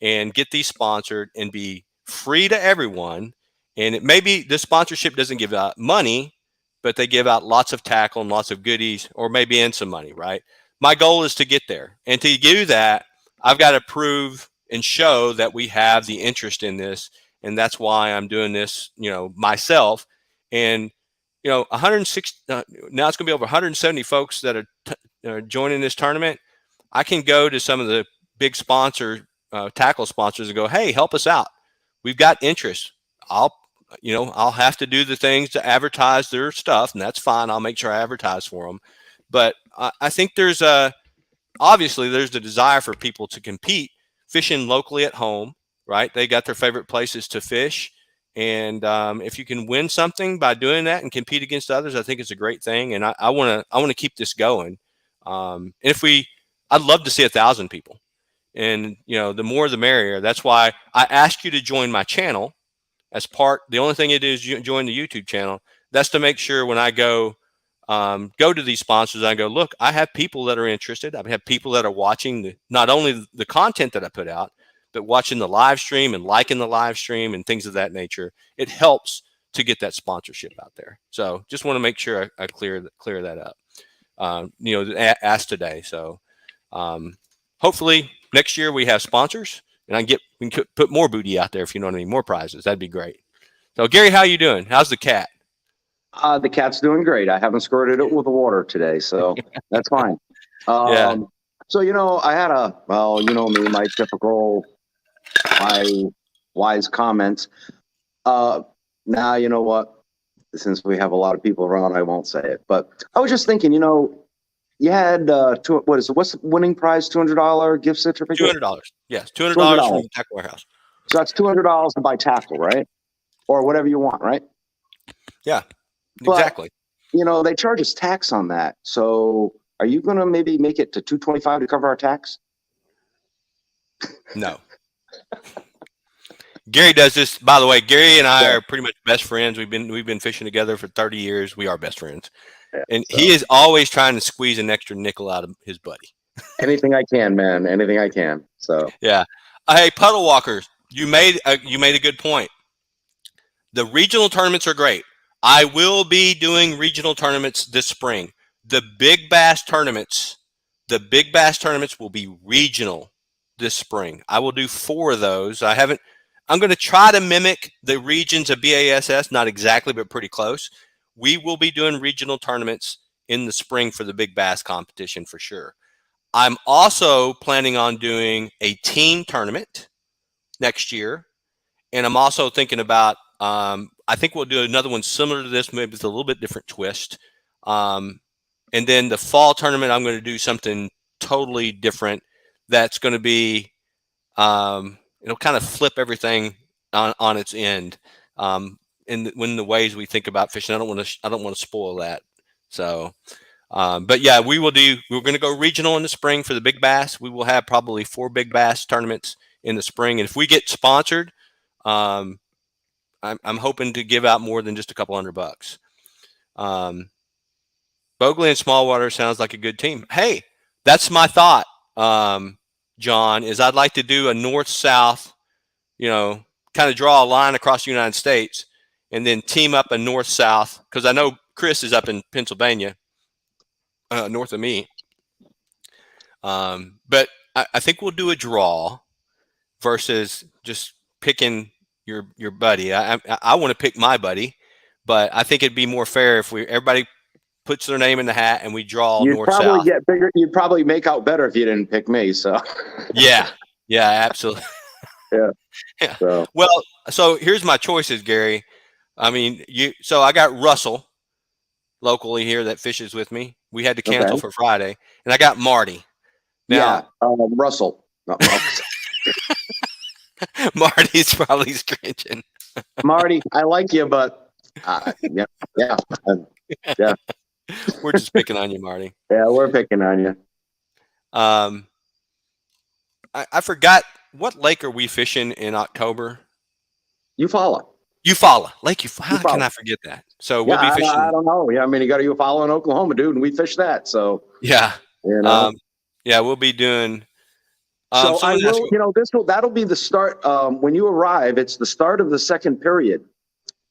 Speaker 1: and get these sponsored and be free to everyone. And it maybe the sponsorship doesn't give out money, but they give out lots of tackle and lots of goodies, or maybe in some money, right? My goal is to get there. And to do that, I've got to prove and show that we have the interest in this. And that's why I'm doing this, myself. And, 160, now it's going to be over 170 folks that are joining this tournament. I can go to some of the big tackle sponsors and go, hey, help us out. We've got interest. I'll have to do the things to advertise their stuff, and that's fine. I'll make sure I advertise for them. But I think obviously there's the desire for people to compete fishing locally at home, right? They got their favorite places to fish. And if you can win something by doing that and compete against others, I think it's a great thing. And I want to keep this going. I'd love to see 1,000 people, and the more the merrier. That's why I asked you to join my channel as part. The only thing it is join the YouTube channel. That's to make sure when I go to these sponsors, I go, look, I have people that are interested. I have people that are watching not only the content that I put out, but watching the live stream and liking the live stream and things of that nature. It helps to get that sponsorship out there. So just want to make sure I clear that up. Asked today. So hopefully next year we have sponsors, and we can put more booty out there, if you know what I mean, more prizes. That'd be great. So Gary, how you doing? How's the cat?
Speaker 6: The cat's doing great. I haven't squirted it with the water today, so that's fine.
Speaker 1: Yeah.
Speaker 6: So, I had me, my typical wise comments. Now, you know what? Since we have a lot of people around, I won't say it. But I was just thinking, you had what's the winning prize? $200 gift certificate.
Speaker 1: $200. Yes, $200 from the Tackle Warehouse.
Speaker 6: So that's $200 to buy tackle, right? Or whatever you want, right?
Speaker 1: Yeah, exactly.
Speaker 6: But, they charge us tax on that. So are you going to maybe make it to $225 to cover our tax?
Speaker 1: No. Gary does this. By the way, Gary and I are pretty much best friends. We've been fishing together for 30 years. We are best friends. Yeah, and he is always trying to squeeze an extra nickel out of his buddy.
Speaker 6: Anything I can, man. Anything I can. So
Speaker 1: yeah. Hey, Puddle Walkers, you made a good point. The regional tournaments are great. I will be doing regional tournaments this spring. The big bass tournaments will be regional this spring. I will do 4 of those. I'm going to try to mimic the regions of BASS, not exactly, but pretty close. We will be doing regional tournaments in the spring for the big bass competition for sure. I'm also planning on doing a team tournament next year. And I'm also thinking about, I think we'll do another one similar to this, maybe with a little bit different twist. And then the fall tournament, I'm going to do something totally different. That's going to be, it'll kind of flip everything on its end. In the ways we think about fishing, I don't want to spoil that. So, but yeah, we're going to go regional in the spring for the big bass. We will have probably 4 big bass tournaments in the spring. And if we get sponsored, I'm hoping to give out more than just a couple $100. Bogley and Smallwater sounds like a good team. Hey, that's my thought, John, is I'd like to do a north-south, kind of draw a line across the United States and then team up a north-south, because I know Chris is up in Pennsylvania, north of me. But I think we'll do a draw versus just picking your buddy. I want to pick my buddy, but I think it'd be more fair if everybody puts their name in the hat and we draw
Speaker 6: You'd
Speaker 1: north
Speaker 6: probably
Speaker 1: south.
Speaker 6: get bigger. You'd probably make out better if you didn't pick me. So
Speaker 1: Yeah, absolutely.
Speaker 6: yeah. So
Speaker 1: Well, so here's my choices, Gary. I mean, so I got Russell locally here that fishes with me. We had to cancel for Friday, and I got Marty. Now,
Speaker 6: Russell. No, no.
Speaker 1: Marty's probably scringing.
Speaker 6: Marty, I like you, but yeah.
Speaker 1: We're just picking on you, Marty.
Speaker 6: Yeah, we're picking on you.
Speaker 1: I forgot, what lake are we fishing in October?
Speaker 6: Eufaula.
Speaker 1: Lake Eufaula. How can I forget that? So we'll be fishing.
Speaker 6: I don't know. Yeah, I mean, you got to Eufaula in Oklahoma, dude, and we fish that. So
Speaker 1: yeah, we'll be doing.
Speaker 6: So I will, that'll be the start. When you arrive, it's the start of the second period.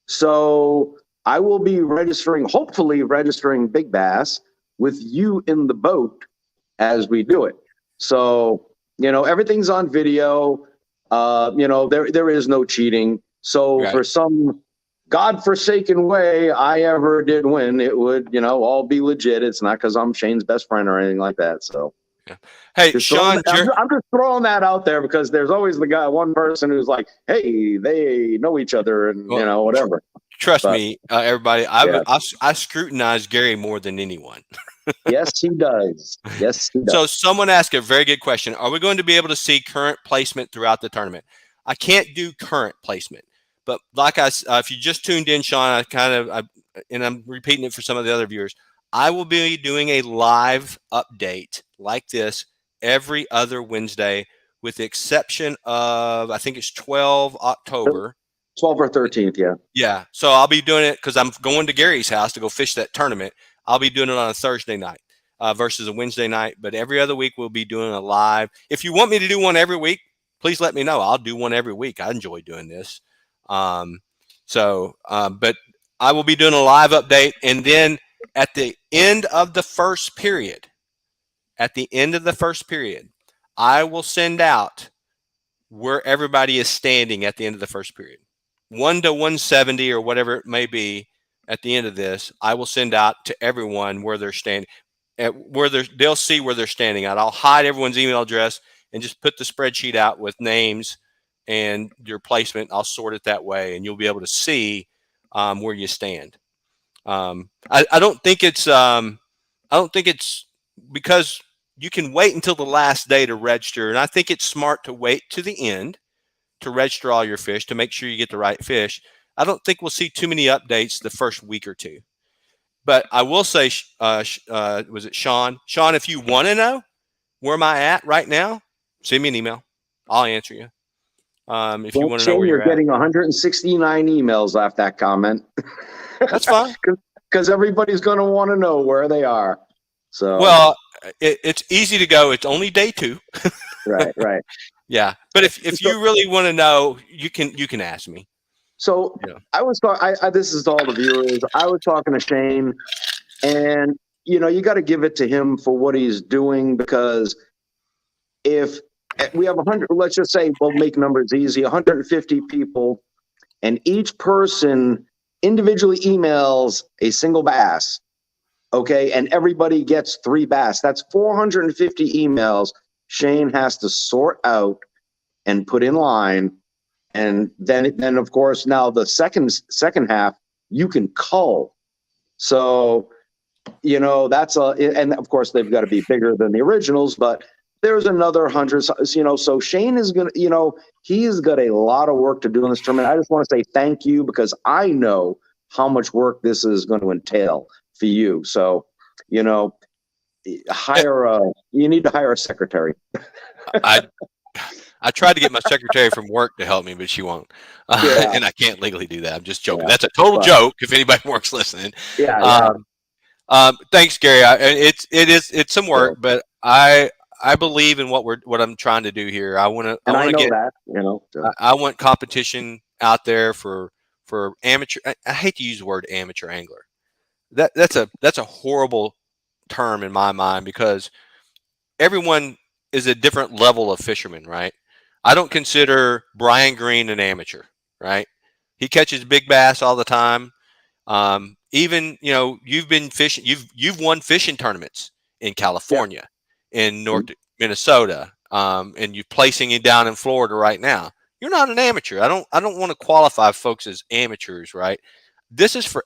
Speaker 6: So I will be hopefully registering big bass with you in the boat as we do it. So, everything's on video. There is no cheating. So for some godforsaken way I ever did win, it would, all be legit. It's not because I'm Shane's best friend or anything like that. So.
Speaker 1: Yeah. Hey, Sean,
Speaker 6: I'm just throwing that out there because there's always one person who's like, hey, they know each other and, whatever.
Speaker 1: Trust me, everybody, I scrutinize Gary more than anyone.
Speaker 6: Yes, he does.
Speaker 1: So someone asked a very good question. Are we going to be able to see current placement throughout the tournament? I can't do current placement, but if you just tuned in, Sean, and I'm repeating it for some of the other viewers, I will be doing a live update like this every other Wednesday, with the exception of, I think it's 12 October.
Speaker 6: 12 or 13th, yeah.
Speaker 1: Yeah. So I'll be doing it because I'm going to Gary's house to go fish that tournament. I'll be doing it on a Thursday night versus a Wednesday night. But every other week we'll be doing a live. If you want me to do one every week, please let me know. I'll do one every week. I enjoy doing this. But I will be doing a live update, and then at the end of the first period, I will send out where everybody is standing at the end of the first period. 1 to 170 or whatever it may be at the end of this, I will send out to everyone where they're standing, they'll see where they're standing at. I'll hide everyone's email address and just put the spreadsheet out with names and your placement. I'll sort it that way, and you'll be able to see where you stand. I don't think it's because you can wait until the last day to register, and I think it's smart to wait to the end to register all your fish to make sure you get the right fish. I don't think we'll see too many updates the first week or two, but I will say, was it Sean? Sean, if you want to know where am I at right now, send me an email. I'll answer you. If you want to know where
Speaker 6: you're getting 169 emails off that comment.
Speaker 1: That's fine.
Speaker 6: Because everybody's going to want to know where they are. So
Speaker 1: well, it's easy to go. It's only day 2.
Speaker 6: Right.
Speaker 1: Yeah, but if you really want to know, you can ask me.
Speaker 6: So I was talking. This is to all the viewers. I was talking to Shane, and you got to give it to him for what he's doing, because if we have 100, let's just say we'll make numbers easy, 150 people, and each person individually emails a single bass, Okay. And everybody gets 3 bass. That's 450 emails Shane has to sort out and put in line. And then of course, now the second half, you can cull. So, you know, and of course they've got to be bigger than the originals, but there's another 100, you know, so Shane is going to, you know, he's got a lot of work to do in this tournament. I just want to say thank you, because I know how much work this is going to entail for you. So, you know, you need to hire a secretary.
Speaker 1: I tried to get my secretary from work to help me, but she won't, and I can't legally do that. I'm just joking.
Speaker 6: Yeah.
Speaker 1: That's a total joke. If anybody works listening,
Speaker 6: Yeah.
Speaker 1: thanks, Gary. It's some work, but I believe in what I'm trying to do here. I want to get
Speaker 6: that, you know,
Speaker 1: I want competition out there for amateur. I hate to use the word amateur angler. That's a horrible term in my mind, because everyone is a different level of fisherman, right? I don't consider Brian Green an amateur, right? He catches big bass all the time. Even, you know, you've been fishing, you've won fishing tournaments in California, in North Minnesota, and you're placing it down in Florida right now. You're not an amateur. I don't want to qualify folks as amateurs, right? This is for,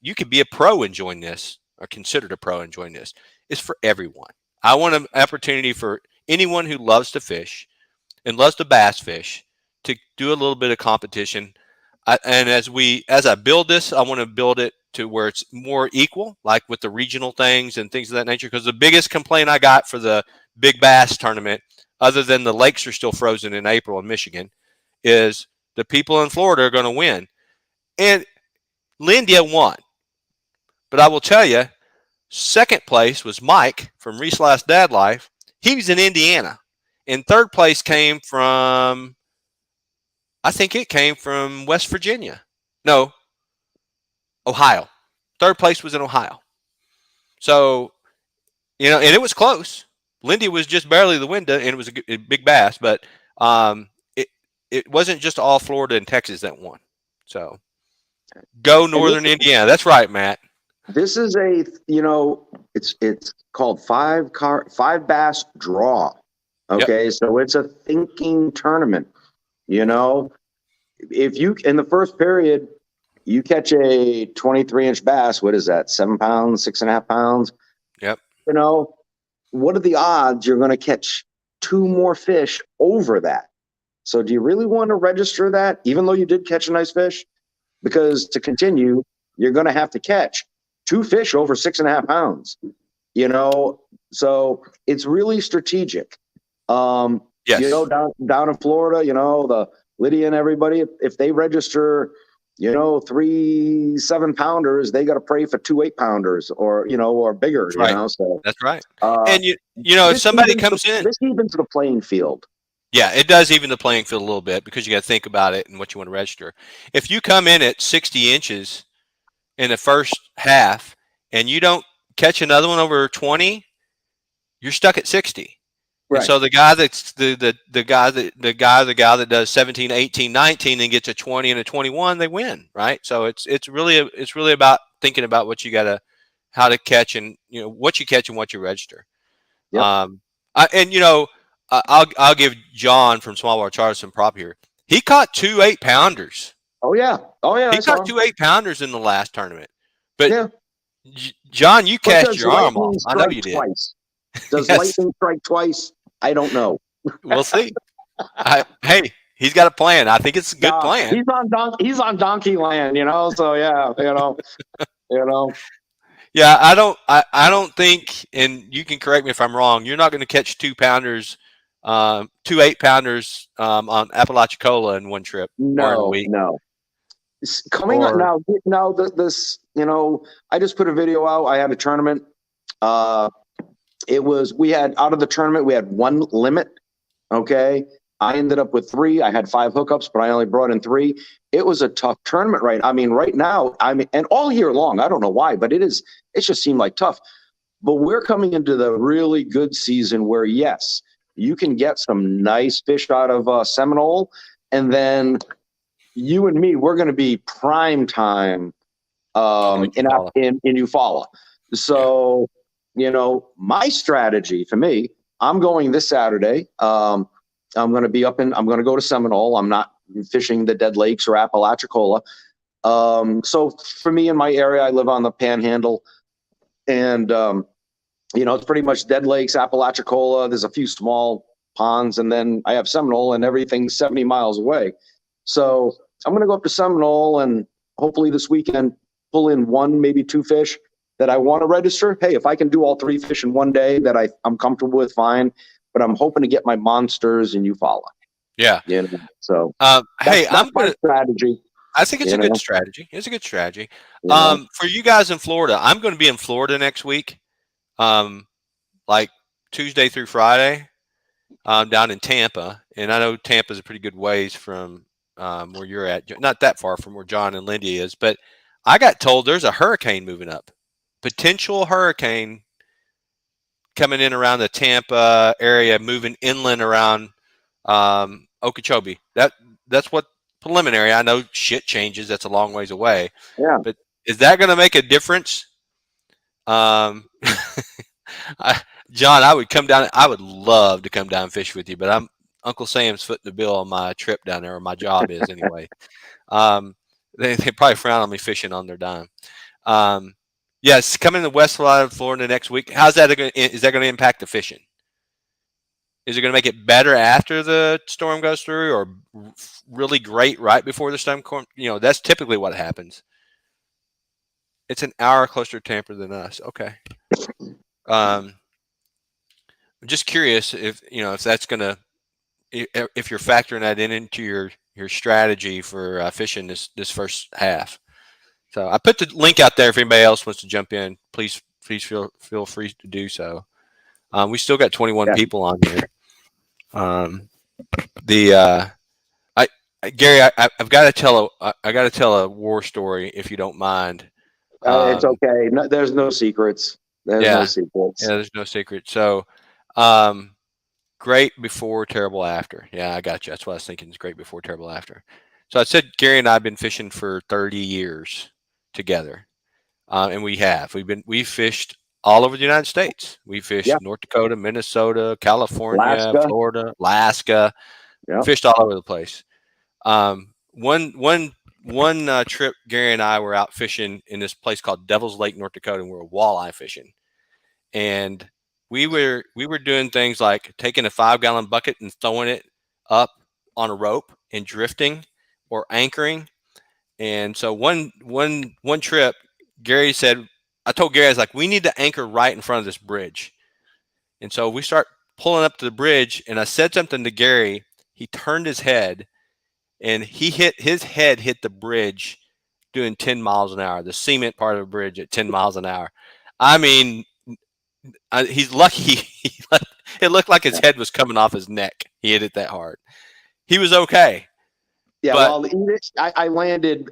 Speaker 1: you could be a pro enjoying this, or considered a pro enjoying this. It's for everyone. I want an opportunity for anyone who loves to fish and loves to bass fish to do a little bit of competition. And as I build this, I want to build it to where it's more equal, like with the regional things and things of that nature. Because the biggest complaint I got for the Big Bass tournament, other than the lakes are still frozen in April in Michigan, is the people in Florida are going to win. And Lindia won. But I will tell you, second place was Mike from Reese Last Dad Life. He was in Indiana. And third place came from, I think it came from West Virginia. No, Ohio. Third place was in Ohio. So, you know, and it was close. Lindy was just barely the window, and it was a big bass, but it wasn't just all Florida and Texas that won. So go Northern Indiana. That's right, Matt.
Speaker 6: This is it's called five bass draw. Okay. Yep. So it's a thinking tournament. You know, if you, in the first period, you catch a 23-inch bass, what is that? 7 pounds, 6.5 pounds.
Speaker 1: Yep.
Speaker 6: You know, what are the odds you're going to catch 2 more fish over that? So do you really want to register that, even though you did catch a nice fish? Because to continue, you're going to have to catch 2 fish over 6.5 pounds, you know? So it's really strategic.
Speaker 1: Yes.
Speaker 6: You know, down in Florida, you know, the Lydia and everybody, if they register, you know, 3 7-pounders, they got to pray for 2 8-pounders, or, you know, or bigger,
Speaker 1: That's right.
Speaker 6: You know, so
Speaker 1: that's right. And you know, if somebody comes in,
Speaker 6: this evens the playing field.
Speaker 1: Yeah, it does even the playing field a little bit, because you got to think about it and what you want to register. If you come in at 60 inches in the first half and you don't catch another one over 20, you're stuck at 60. Right. And so the guy that's the guy that does 17, 18, 19 and gets a 20 and a 21, they win, right? So it's really about thinking about what you how to catch, and you know what you catch and what you register. Yep. And you know, I'll give John from Smallwater Charter some prop here. He caught 2 8-pounders.
Speaker 6: Oh yeah.
Speaker 1: He caught 2 8-pounders in the last tournament. But John, you cast your arm off. I know you did.
Speaker 6: Twice. Does lightning strike twice? I don't know.
Speaker 1: We'll see. Hey, he's got a plan. I think it's a good plan.
Speaker 6: He's on donkey land, you know. So yeah, you know.
Speaker 1: Yeah, I don't think, and you can correct me if I'm wrong, you're not going to catch 2 8-pounders on Apalachicola in one trip.
Speaker 6: No. Coming up now, this, you know, I just put a video out. I had a tournament. We had out of the tournament, we had 1 limit. Okay. I ended up with 3. I had 5 hookups, but I only brought in 3. It was a tough tournament, right? I mean, right now, and all year long, I don't know why, but it just seemed like tough. But we're coming into the really good season where, yes, you can get some nice fish out of Seminole, and then you and me, we're going to be prime time in Eufaula. So, my strategy for me, I'm going this Saturday. I'm going to be I'm going to go to Seminole. I'm not fishing the Dead Lakes or Apalachicola. So for me in my area, I live on the Panhandle, and it's pretty much Dead Lakes, Apalachicola. There's a few small ponds, and then I have Seminole, and everything's 70 miles away. So I'm going to go up to Seminole, and hopefully this weekend pull in 1, maybe 2 fish that I want to register. Hey, if I can do all 3 fish in one day that I'm comfortable with, fine. But I'm hoping to get my monsters in Eufaula.
Speaker 1: Yeah.
Speaker 6: So
Speaker 1: hey,
Speaker 6: that's my strategy.
Speaker 1: I think it's a good strategy. It's a good strategy. For you guys in Florida, I'm going to be in Florida next week, like Tuesday through Friday, down in Tampa. And I know Tampa's a pretty good ways from where you're at, not that far from where John and Lindy is. But I got told there's a hurricane moving up, potential hurricane coming in around the Tampa area, moving inland around Okeechobee. That's what preliminary. I know shit changes. That's a long ways away.
Speaker 6: Yeah.
Speaker 1: But is that going to make a difference? John, I would come down. I would love to come down and fish with you, but Uncle Sam's footing the bill on my trip down there, or my job is anyway. They probably frown on me fishing on their dime. Yes, coming to the west side of Florida next week. Is that going to impact the fishing? Is it going to make it better after the storm goes through, or really great right before the storm? That's typically what happens. It's an hour closer to Tampa than us. Okay. I'm just curious if that's going to, if you're factoring that into your strategy for fishing this first half. So I put the link out there if anybody else wants to jump in. Please feel free to do so. We still got 21 people on here. Gary, I've got to tell a war story if you don't mind.
Speaker 6: It's okay. No, there's no secrets. There's
Speaker 1: no secret. So, great before, terrible after. Yeah, I got you. That's what I was thinking. It's great before, terrible after. So I said Gary and I have been fishing for 30 years together, and we've fished all over the United States. We fished North Dakota, Minnesota, California, Florida, Alaska. Fished all over the place. One trip, Gary and I were out fishing in this place called Devil's Lake, North Dakota, and we were walleye fishing. And we were doing things like taking a 5-gallon bucket and throwing it up on a rope and drifting or anchoring. And so one trip, Gary said, I told Gary, I was like, we need to anchor right in front of this bridge. And so we start pulling up to the bridge, and I said something to Gary. He turned his head, and his head hit the bridge doing 10 miles an hour, the cement part of the bridge at 10 miles an hour. I mean, he's lucky. It looked like his head was coming off his neck. He hit it that hard. He was okay.
Speaker 6: Yeah, I landed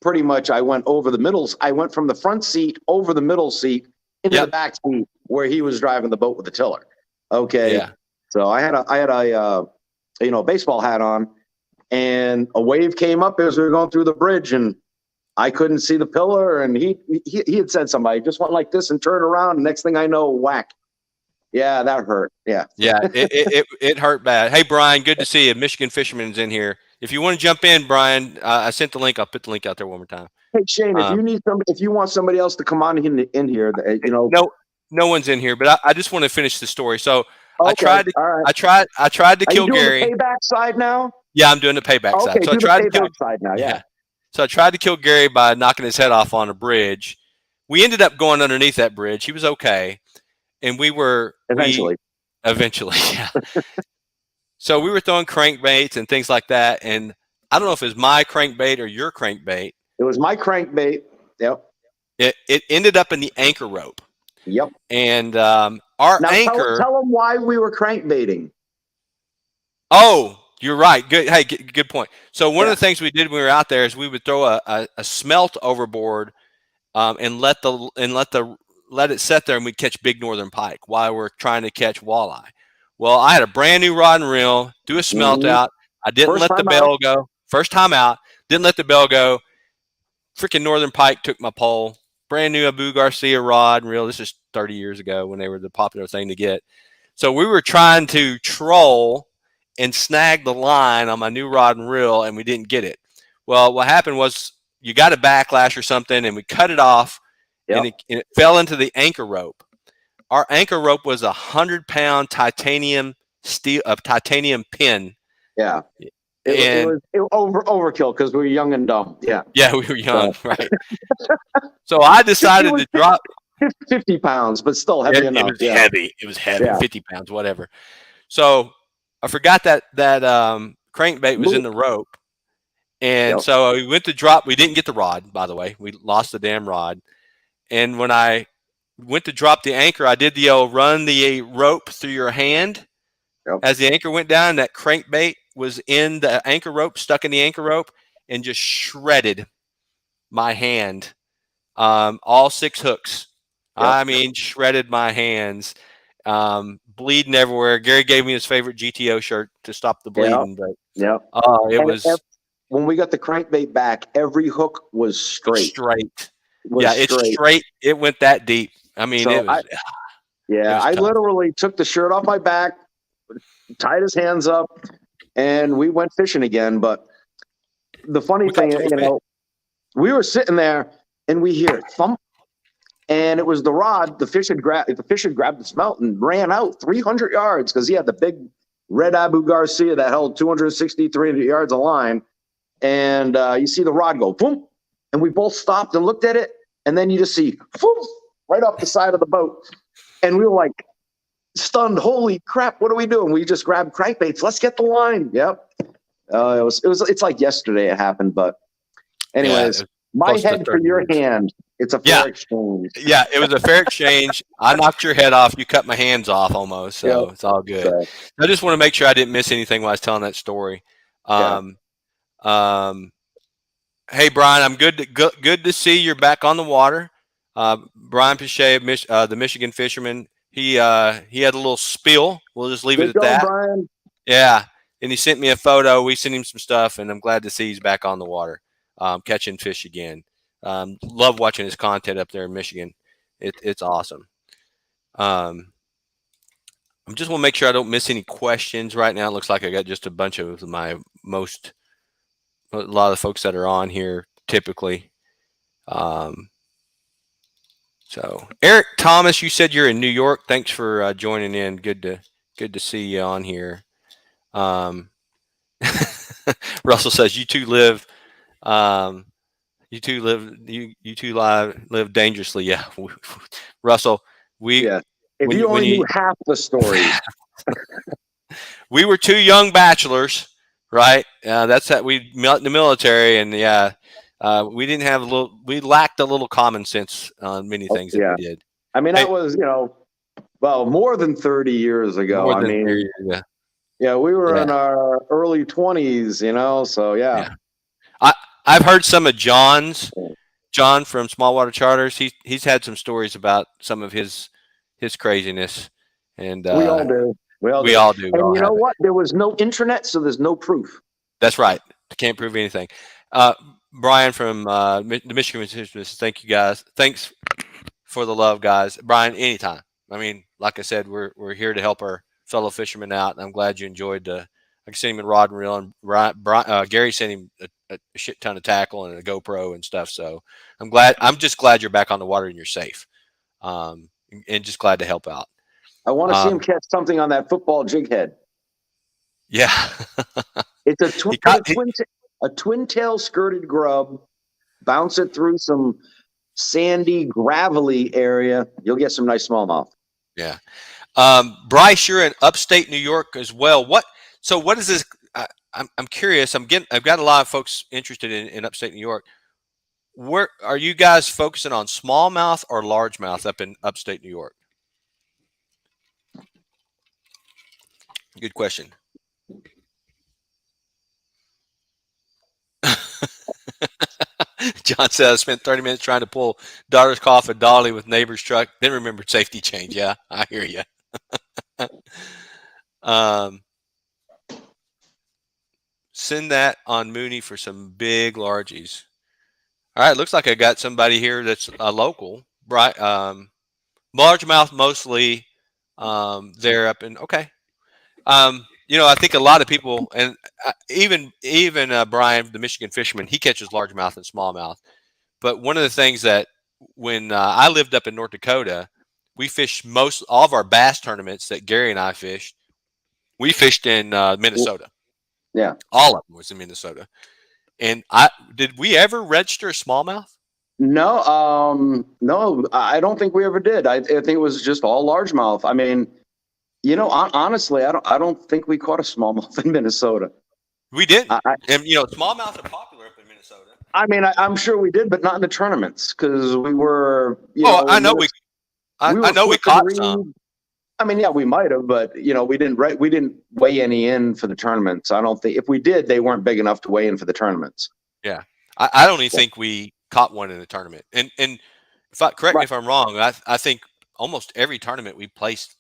Speaker 6: pretty much. I went over the middles. I went from the front seat over the middle seat into the back seat where he was driving the boat with the tiller. Okay. Yeah. So I had a baseball hat on, and a wave came up as we were going through the bridge, and I couldn't see the pillar. And he had said somebody just went like this and turned around. And next thing I know, whack. Yeah, that hurt. Yeah.
Speaker 1: Yeah, it hurt bad. Hey, Brian, good to see you. Michigan Fisherman's in here. If you want to jump in, Brian, I sent the link. I'll put the link out there one more time.
Speaker 6: Hey, Shane, if you want somebody else to come on in here,
Speaker 1: no one's in here, but I just want to finish the story. So I tried to kill Gary.
Speaker 6: The payback side now?
Speaker 1: Yeah, I'm doing the payback side. So I tried to kill
Speaker 6: side now. Yeah.
Speaker 1: So I tried to kill Gary by knocking his head off on a bridge. We ended up going underneath that bridge. He was okay, and we were eventually, yeah. So we were throwing crankbaits and things like that, and I don't know if it was my crankbait or your crankbait.
Speaker 6: It was my crankbait. Yep.
Speaker 1: It ended up in the anchor rope.
Speaker 6: Yep.
Speaker 1: And our anchor.
Speaker 6: Tell them why we were crankbaiting.
Speaker 1: Oh, you're right. Good. Hey, good point. So one of the things we did when we were out there is we would throw a smelt overboard, and let it sit there, and we'd catch big northern pike while we're trying to catch walleye. Well, I had a brand new rod and reel, do a smelt out. I didn't let the bell go. First time out, didn't let the bell go. Freaking northern pike took my pole, brand new Abu Garcia rod and reel. This is 30 years ago when they were the popular thing to get. So we were trying to troll and snag the line on my new rod and reel, and we didn't get it. Well, what happened was you got a backlash or something, and we cut it off,
Speaker 6: Yep.
Speaker 1: and it fell into the anchor rope. Our anchor rope was 100-pound titanium pin.
Speaker 6: Yeah. It was overkill because we were young and dumb. Yeah.
Speaker 1: Yeah, we were young, right? So I decided to drop
Speaker 6: 50 pounds, but still heavy enough.
Speaker 1: It was heavy. It was heavy,
Speaker 6: Yeah.
Speaker 1: 50 pounds, whatever. So I forgot that crankbait was in the rope. And so we went to drop. We didn't get the rod, by the way. We lost the damn rod. And when I went to drop the anchor, I did the old run the rope through your hand.
Speaker 6: Yep.
Speaker 1: As the anchor went down, that crankbait was in the anchor rope, stuck in the anchor rope, and just shredded my hand. All 6 hooks.
Speaker 6: Yep.
Speaker 1: I mean, shredded my hands. Bleeding everywhere. Gary gave me his favorite GTO shirt to stop the bleeding.
Speaker 6: Yep.
Speaker 1: But it was
Speaker 6: when we got the crankbait back, every hook was straight.
Speaker 1: It's straight. It went that deep. I mean,
Speaker 6: So
Speaker 1: it was.
Speaker 6: I
Speaker 1: tough.
Speaker 6: literally took the shirt off my back, tied his hands up, and we went fishing again. But the funny thing, we were sitting there and we hear it thump, and it was the rod. The fish had grabbed the smelt and ran out 300 yards because he had the big red Abu Garcia that held 260, 300 yards of line. And you see the rod go boom, and we both stopped and looked at it, and then you just see boom, right off the side of the boat, and we were like stunned. Holy crap! What are we doing? We just grabbed crankbaits. Let's get the line. Yep. It's like yesterday it happened, but anyways, my head for your hand. It's a fair exchange.
Speaker 1: Yeah, it was a fair exchange. I knocked your head off. You cut my hands off almost, so it's all good.
Speaker 6: Okay.
Speaker 1: I just want to make sure I didn't miss anything while I was telling that story. Hey Brian, I'm good to see you're back on the water. Brian Pichet, the Michigan fisherman, he had a little spill. We'll just leave it at that.
Speaker 6: Brian.
Speaker 1: Yeah, and he sent me a photo. We sent him some stuff, and I'm glad to see he's back on the water, catching fish again. Love watching his content up there in Michigan. It's awesome. I just want to make sure I don't miss any questions right now. It looks like I got just a bunch of a lot of the folks that are on here typically. So Eric Thomas, you said you're in New York. Thanks for joining in. Good to see you on here. Russell says you two live dangerously. Yeah. Russell,
Speaker 6: If you only knew half the story.
Speaker 1: We were 2 young bachelors, right? That's that we met in the military, and we didn't have we lacked a little common sense on many things that we did.
Speaker 6: I mean, that was, more than 30 years ago. We were in our early 20s, so yeah.
Speaker 1: I've heard some of John from Small Water Charters. He's had some stories about some of his craziness, and
Speaker 6: we all do. We all do. And you know what? There was no internet, so there's no proof.
Speaker 1: That's right. Can't prove anything. Brian from the Michigan Fisherman's, thank you guys. Thanks for the love, guys. Brian, anytime. I mean, like I said, we're here to help our fellow fishermen out, and I'm glad you enjoyed I sent him a rod and reel, and Gary sent him a shit ton of tackle and a GoPro and stuff. So I'm just glad you're back on the water and you're safe, and just glad to help out.
Speaker 6: I want to see him catch something on that football jig head.
Speaker 1: Yeah.
Speaker 6: It's a twin tail skirted grub. Bounce it through some sandy, gravelly area. You'll get some nice smallmouth.
Speaker 1: Yeah. Bryce, you're in upstate New York as well. What is this? I'm curious. I've got a lot of folks interested in upstate New York. Where are you guys focusing on, smallmouth or largemouth up in upstate New York? Good question. John said I spent 30 minutes trying to pull daughter's car off a dolly with neighbor's truck. Then remembered safety change. Yeah, I hear you. Send that on Mooney for some big largies. All right, looks like I got somebody here that's a local, right? Largemouth mostly. They're up in okay. I think a lot of people, and even Brian, the Michigan fisherman, he catches largemouth and smallmouth. But one of the things that when I lived up in North Dakota, we fished most all of our bass tournaments that Gary and I fished. We fished in Minnesota.
Speaker 6: Yeah.
Speaker 1: All of them was in Minnesota. And did we ever register a smallmouth?
Speaker 6: No, I don't think we ever did. I think it was just all largemouth. I mean, honestly, I don't think we caught a smallmouth in Minnesota.
Speaker 1: We didn't.
Speaker 6: I
Speaker 1: And smallmouths are popular up in Minnesota.
Speaker 6: mean, I'm sure we did, but not in the tournaments because we were.
Speaker 1: I know I know we
Speaker 6: quick to
Speaker 1: caught
Speaker 6: read.
Speaker 1: some.
Speaker 6: I mean, yeah, we might have, but we didn't weigh any in for the tournaments. I don't think if we did, they weren't big enough to weigh in for the tournaments.
Speaker 1: Yeah, I don't even think we caught one in the tournament. And correct me if I'm wrong. I think almost every tournament we placed,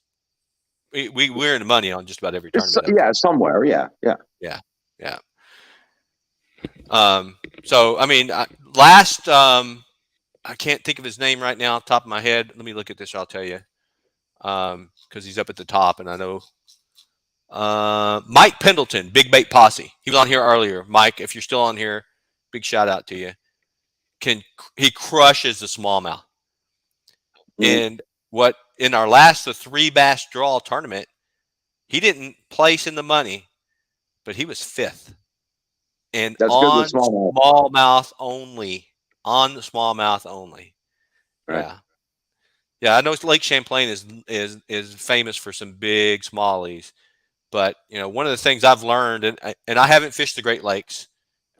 Speaker 1: we're in the money on just about every tournament.
Speaker 6: Yeah, somewhere. Yeah.
Speaker 1: So I mean, last I can't think of his name right now off the top of my head. Let me look at this. I'll tell you. Because he's up at the top, and I know Mike Pendleton, Big Bait Posse. He was on here earlier. Mike, if you're still on here, big shout out to you. He crushes the smallmouth. And what in our the 3 bass draw tournament, he didn't place in the money, but he was 5th. And
Speaker 6: that's
Speaker 1: on
Speaker 6: good with smallmouth.
Speaker 1: smallmouth only. On the smallmouth only.
Speaker 6: Right.
Speaker 1: Yeah. Yeah, I know Lake Champlain is famous for some big smallies, but one of the things I've learned, and I haven't fished the Great Lakes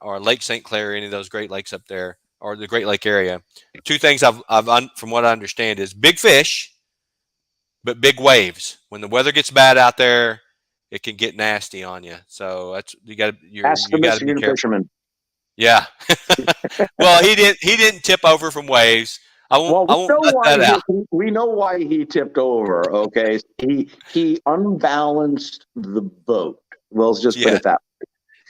Speaker 1: or Lake St. Clair, any of those Great Lakes up there, or the Great Lake area. 2 things I've from what I understand is big fish, but big waves. When the weather gets bad out there, it can get nasty on you. So that's you got to be careful.
Speaker 6: Fisherman.
Speaker 1: Yeah. Well, he didn't tip over from waves. I won't let that out.
Speaker 6: We know why he tipped over. Okay, he unbalanced the boat. Well, let's just put it that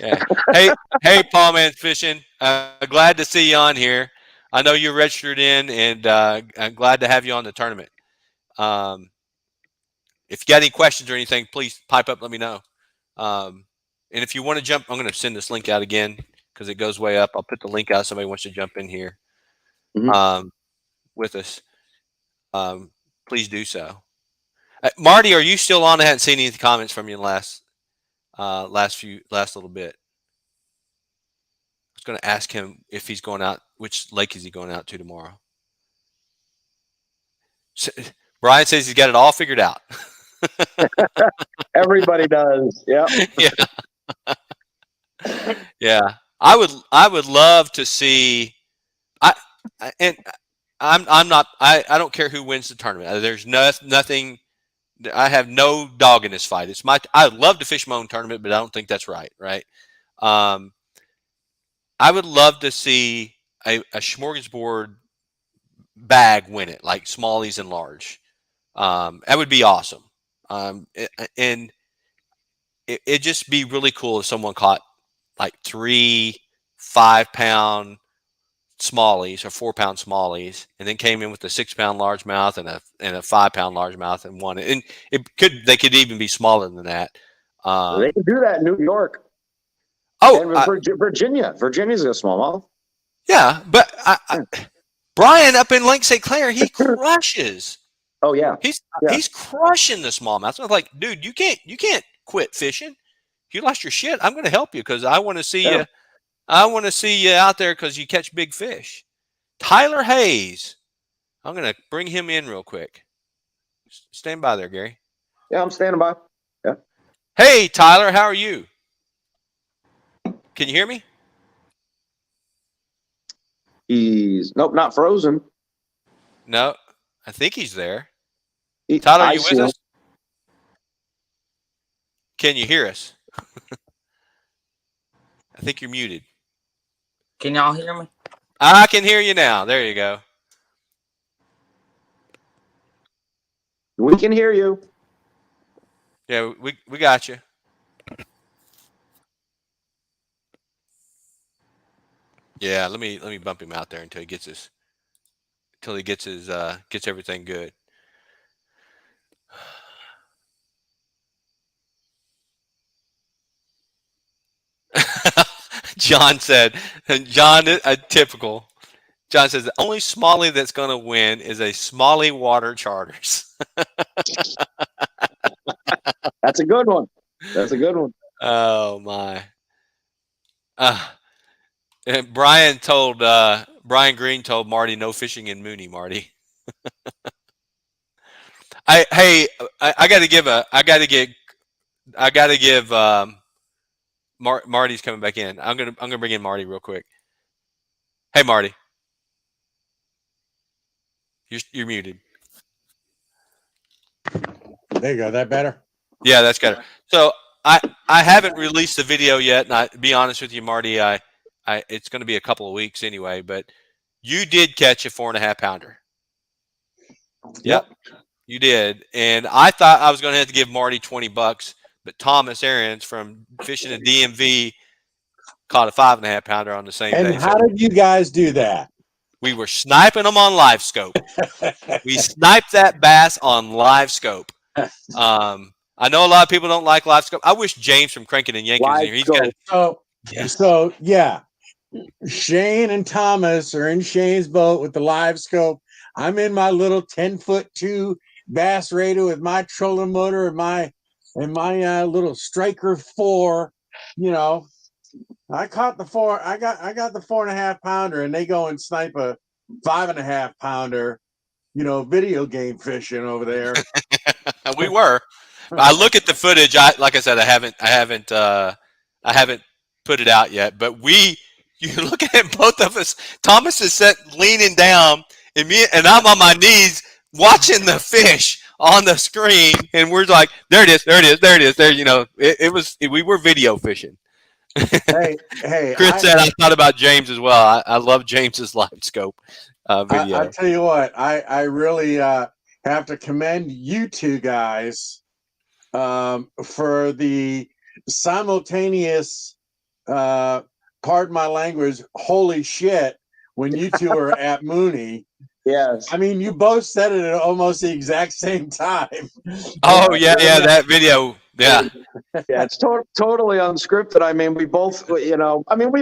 Speaker 6: way.
Speaker 1: Yeah. Hey, Paul Man Fishing. Glad to see you on here. I know you're registered in, and I'm glad to have you on the tournament. If you got any questions or anything, please pipe up. Let me know. And if you want to jump, I'm going to send this link out again because it goes way up. I'll put the link out. Somebody wants to jump in here.
Speaker 6: Mm-hmm.
Speaker 1: With us, please do so. Marty, are you still on? I hadn't seen any comments from you in the last little bit. I was going to ask him if he's going out. Which lake is he going out to tomorrow? Brian says he's got it all figured out.
Speaker 6: Everybody does. Yeah.
Speaker 1: Yeah. I would love to see. I'm not. I don't care who wins the tournament. There's nothing. I have no dog in this fight. It's I'd love to fish my own tournament, but I don't think that's right. Right. I would love to see a smorgasbord bag win it, like smallies and large. That would be awesome. And it'd just be really cool if someone caught like 3 5-pound smallies or 4-pound smallies, and then came in with a 6-pound largemouth and a 5-pound largemouth and won it. And they could even be smaller than that.
Speaker 6: They can do that in New York. Virginia. Virginia's a smallmouth.
Speaker 1: Yeah, but Brian up in Lake St. Clair, he crushes.
Speaker 6: Oh yeah,
Speaker 1: he's crushing the smallmouth. So I was like, dude, you can't quit fishing. If you lost your shit, I'm going to help you because I want to see you. I want to see you out there because you catch big fish. Tyler Hayes. I'm going to bring him in real quick. Stand by there, Gary.
Speaker 6: Yeah, I'm standing by. Yeah.
Speaker 1: Hey, Tyler, how are you? Can you hear me?
Speaker 6: He's not frozen.
Speaker 1: No, I think he's there. Tyler, are you with us? Can you hear us? I think you're muted.
Speaker 7: Can y'all hear me?
Speaker 1: I can hear you now. There you go.
Speaker 6: We can hear you.
Speaker 1: Yeah, we got you. Yeah, let me bump him out there until he gets his gets everything good. John said, typical. John says the only Smalley that's going to win is a Smalley Water Charters.
Speaker 6: That's a good one. That's a good one.
Speaker 1: Oh my. And Brian Green told Marty no fishing in Mooney, Marty. I gotta give Marty's coming back in. I'm gonna bring in Marty real quick. Hey Marty. You're muted.
Speaker 2: There you go. That better?
Speaker 1: Yeah, that's better. So I haven't released the video yet, and to be honest with you, Marty, it's going to be a couple of weeks anyway. But you did catch a 4.5 pounder. Yep, you did, and I thought I was going to have to give Marty $20, but Thomas Aarons from Fishing the DMV caught a 5.5 pounder on the same day.
Speaker 2: And how did you guys do that?
Speaker 1: We were sniping them on live scope. We sniped that bass on live scope. I know a lot of people don't like live scope. I wish James from Crankin' and Yankin was here. He's got
Speaker 2: So yeah, Shane and Thomas are in Shane's boat with the live scope. I'm in my little 10'2" Bass Raider with my trolling motor and my little Striker 4. You know, I caught the 4. I got the 4.5 pounder, and they go and snipe a 5.5 pounder. You know, video game fishing over there.
Speaker 1: We were. I look at the footage. Like I said, I haven't put it out yet. But you look at both of us. Thomas is leaning down, and I'm on my knees watching the fish on the screen, and we're like, there it is. There, you know, we were video fishing.
Speaker 2: Hey,
Speaker 1: Chris said I thought about James as well. I love James's live scope video.
Speaker 2: I tell you what, I really have to commend you two guys for the simultaneous, pardon my language, holy shit, when you two were at Mooney.
Speaker 6: Yes.
Speaker 2: I mean, you both said it at almost the exact same time.
Speaker 1: Oh, yeah, that video. Yeah.
Speaker 6: Yeah, it's totally unscripted. I mean, we both, we've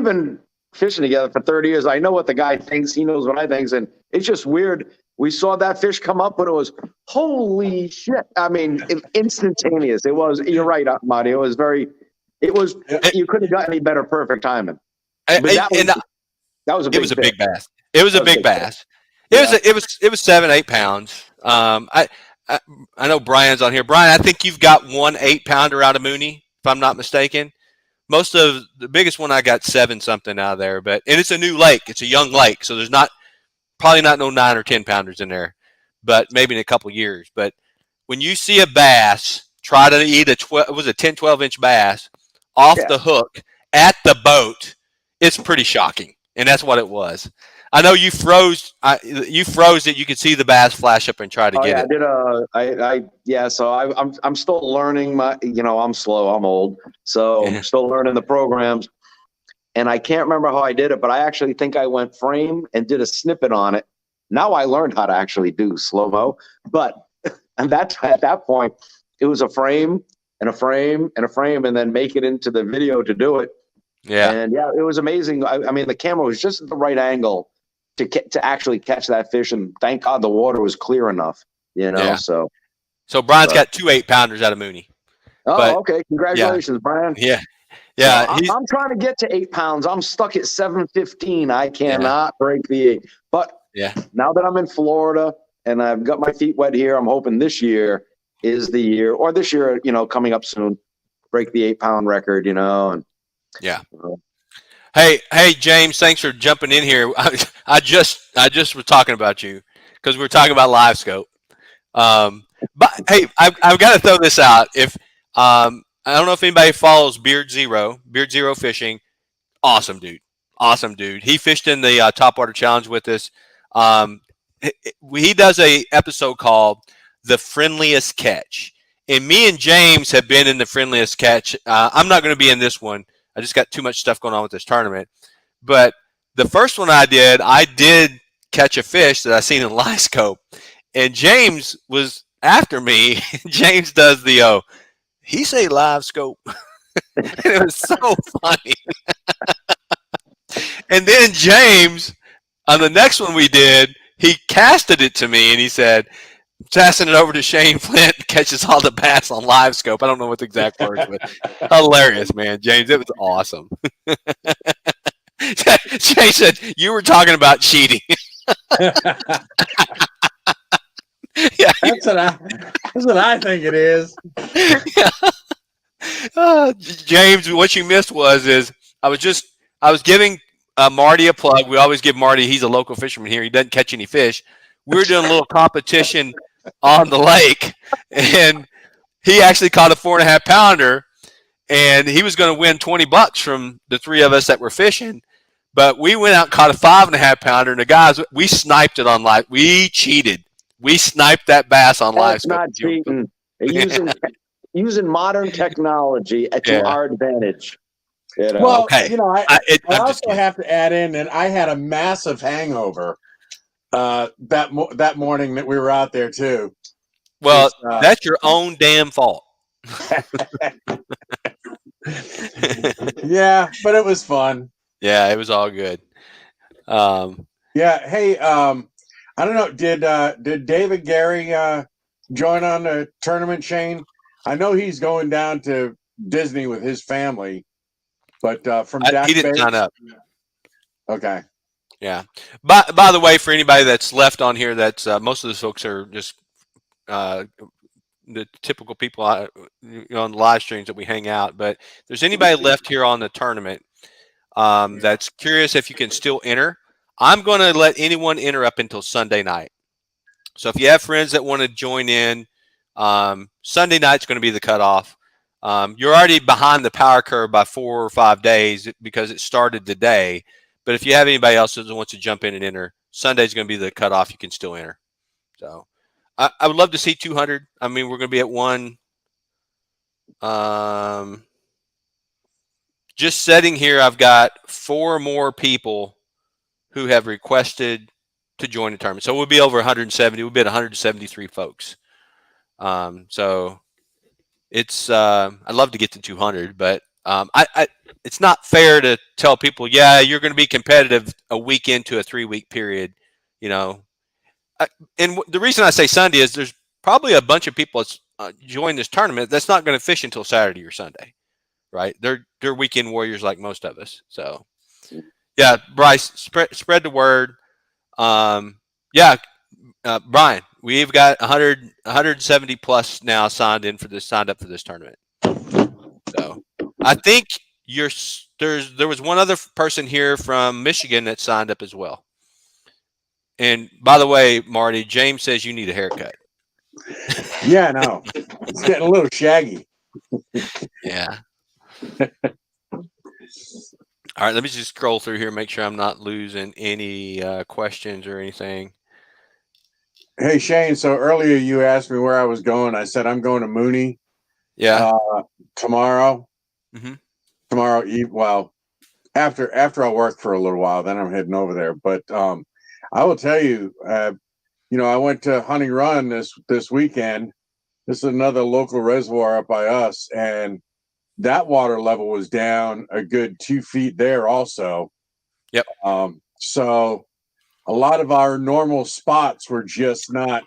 Speaker 6: been fishing together for 30 years. I know what the guy thinks. He knows what I think. And it's just weird. We saw that fish come up, but it was, holy shit. I mean, instantaneous. It was, you're right, Marty. You couldn't have got any better perfect timing. But that was a big bass.
Speaker 1: It was a big bass. It was 7-8 pounds. I know Brian's on here. Brian, I think you've got 1 8-pounder out of Mooney, if I'm not mistaken. Most of the biggest one I got 7 something out of there, and it's a new lake. It's a young lake, so there's probably not no 9 or 10 pounders in there, but maybe in a couple years. But when you see a bass try to eat a 10, 12-inch bass off the hook at the boat, it's pretty shocking, and that's what it was. I know you froze. You froze it. You could see the bass flash up and try to get it.
Speaker 6: So I'm still learning. I'm slow. I'm old, so I'm still learning the programs. And I can't remember how I did it, but I actually think I went frame and did a snippet on it. Now I learned how to actually do slow-mo. But at that point, it was a frame and a frame and a frame, and then make it into the video to do it.
Speaker 1: Yeah.
Speaker 6: And it was amazing. I mean, the camera was just at the right angle to actually catch that fish, and thank God the water was clear enough. So
Speaker 1: Brian's got 2 8-pounders out of Mooney.
Speaker 6: Oh, okay. Congratulations, Brian.
Speaker 1: Yeah.
Speaker 6: I'm trying to get to 8 pounds. I'm stuck at 715. I cannot break the 8. But now that I'm in Florida and I've got my feet wet here, I'm hoping this year is the year, or this year, coming up soon, break the 8-pound record, and
Speaker 1: Hey, James, thanks for jumping in here. I just was talking about you because we were talking about live scope. But hey, I've got to throw this out. If I don't know if anybody follows Beard Zero Fishing. Awesome dude. He fished in the Topwater Challenge with us. He does a episode called The Friendliest Catch. And me and James have been in The Friendliest Catch. I'm not going to be in this one. I just got too much stuff going on with this tournament. But the first one I did catch a fish that I seen in live scope, and James was after me. James does the he say live scope. And it was so funny. And then James, on the next one we did, he casted it to me and he said, passing it over to Shane Flint, catches all the bass on live scope. I don't know what the exact words, but hilarious, man. James, it was awesome. Shane said, you were talking about cheating. Yeah.
Speaker 2: That's what I think it is.
Speaker 1: James, what you missed is I was giving Marty a plug. We always give Marty, he's a local fisherman here. He doesn't catch any fish. We were doing a little competition on the lake, and he actually caught a 4.5 pounder, and he was going to win $20 from the three of us that were fishing. But we went out and caught a 5.5 pounder, and the guys, we sniped it on live. We cheated. We sniped that bass on live.
Speaker 6: That's not cheating. Using modern technology to our advantage. You know?
Speaker 2: Well,
Speaker 1: Okay.
Speaker 2: you know, I
Speaker 1: I'm
Speaker 2: also have to add in that I had a massive hangover that morning that we were out there too.
Speaker 1: Well, that's your own damn fault.
Speaker 2: Yeah, but it was fun.
Speaker 1: Yeah, it was all good.
Speaker 2: Yeah. Hey, I don't know. Did David Gary join on the tournament, Shane? I know he's going down to Disney with his family, but from Jack
Speaker 1: he didn't sign up.
Speaker 2: Okay.
Speaker 1: Yeah. By the way, for anybody that's left on here, that's most of those folks are just the typical people on the live streams that we hang out. But if there's anybody left here on the tournament that's curious if you can still enter, I'm going to let anyone enter up until Sunday night. So if you have friends that want to join in, Sunday night's going to be the cutoff. You're already behind the power curve by 4 or 5 days because it started today. But if you have anybody else that wants to jump in and enter, Sunday's going to be the cutoff. You can still enter. So I would love to see 200. I mean, we're going to be at one. Just sitting here, I've got 4 more people who have requested to join the tournament. So we'll be over 170. We'll be at 173 folks. So it's I'd love to get to 200, but it's not fair to tell people, yeah, you're going to be competitive a week into a 3-week period, you know. And the reason I say Sunday is there's probably a bunch of people that's join this tournament that's not going to fish until Saturday or Sunday, right? They're weekend warriors like most of us. So yeah, Bryce, spread the word. Yeah, Brian, we've got 170 plus now signed up for this tournament. So I think there was one other person here from Michigan that signed up as well. And by the way, Marty, James says you need a haircut.
Speaker 2: Yeah, no, it's getting a little shaggy.
Speaker 1: Yeah. All right, let me just scroll through here, make sure I'm not losing any questions or anything.
Speaker 2: Hey, Shane, so earlier you asked me where I was going. I said I'm going to Mooney.
Speaker 1: Yeah.
Speaker 2: Tomorrow.
Speaker 1: Mm-hmm.
Speaker 2: Tomorrow eve. Well, after I work for a little while, then I'm heading over there. But I will tell you, I went to Hunting Run this weekend. This is another local reservoir up by us, and that water level was down a good 2 feet there also.
Speaker 1: Yep.
Speaker 2: So a lot of our normal spots were just not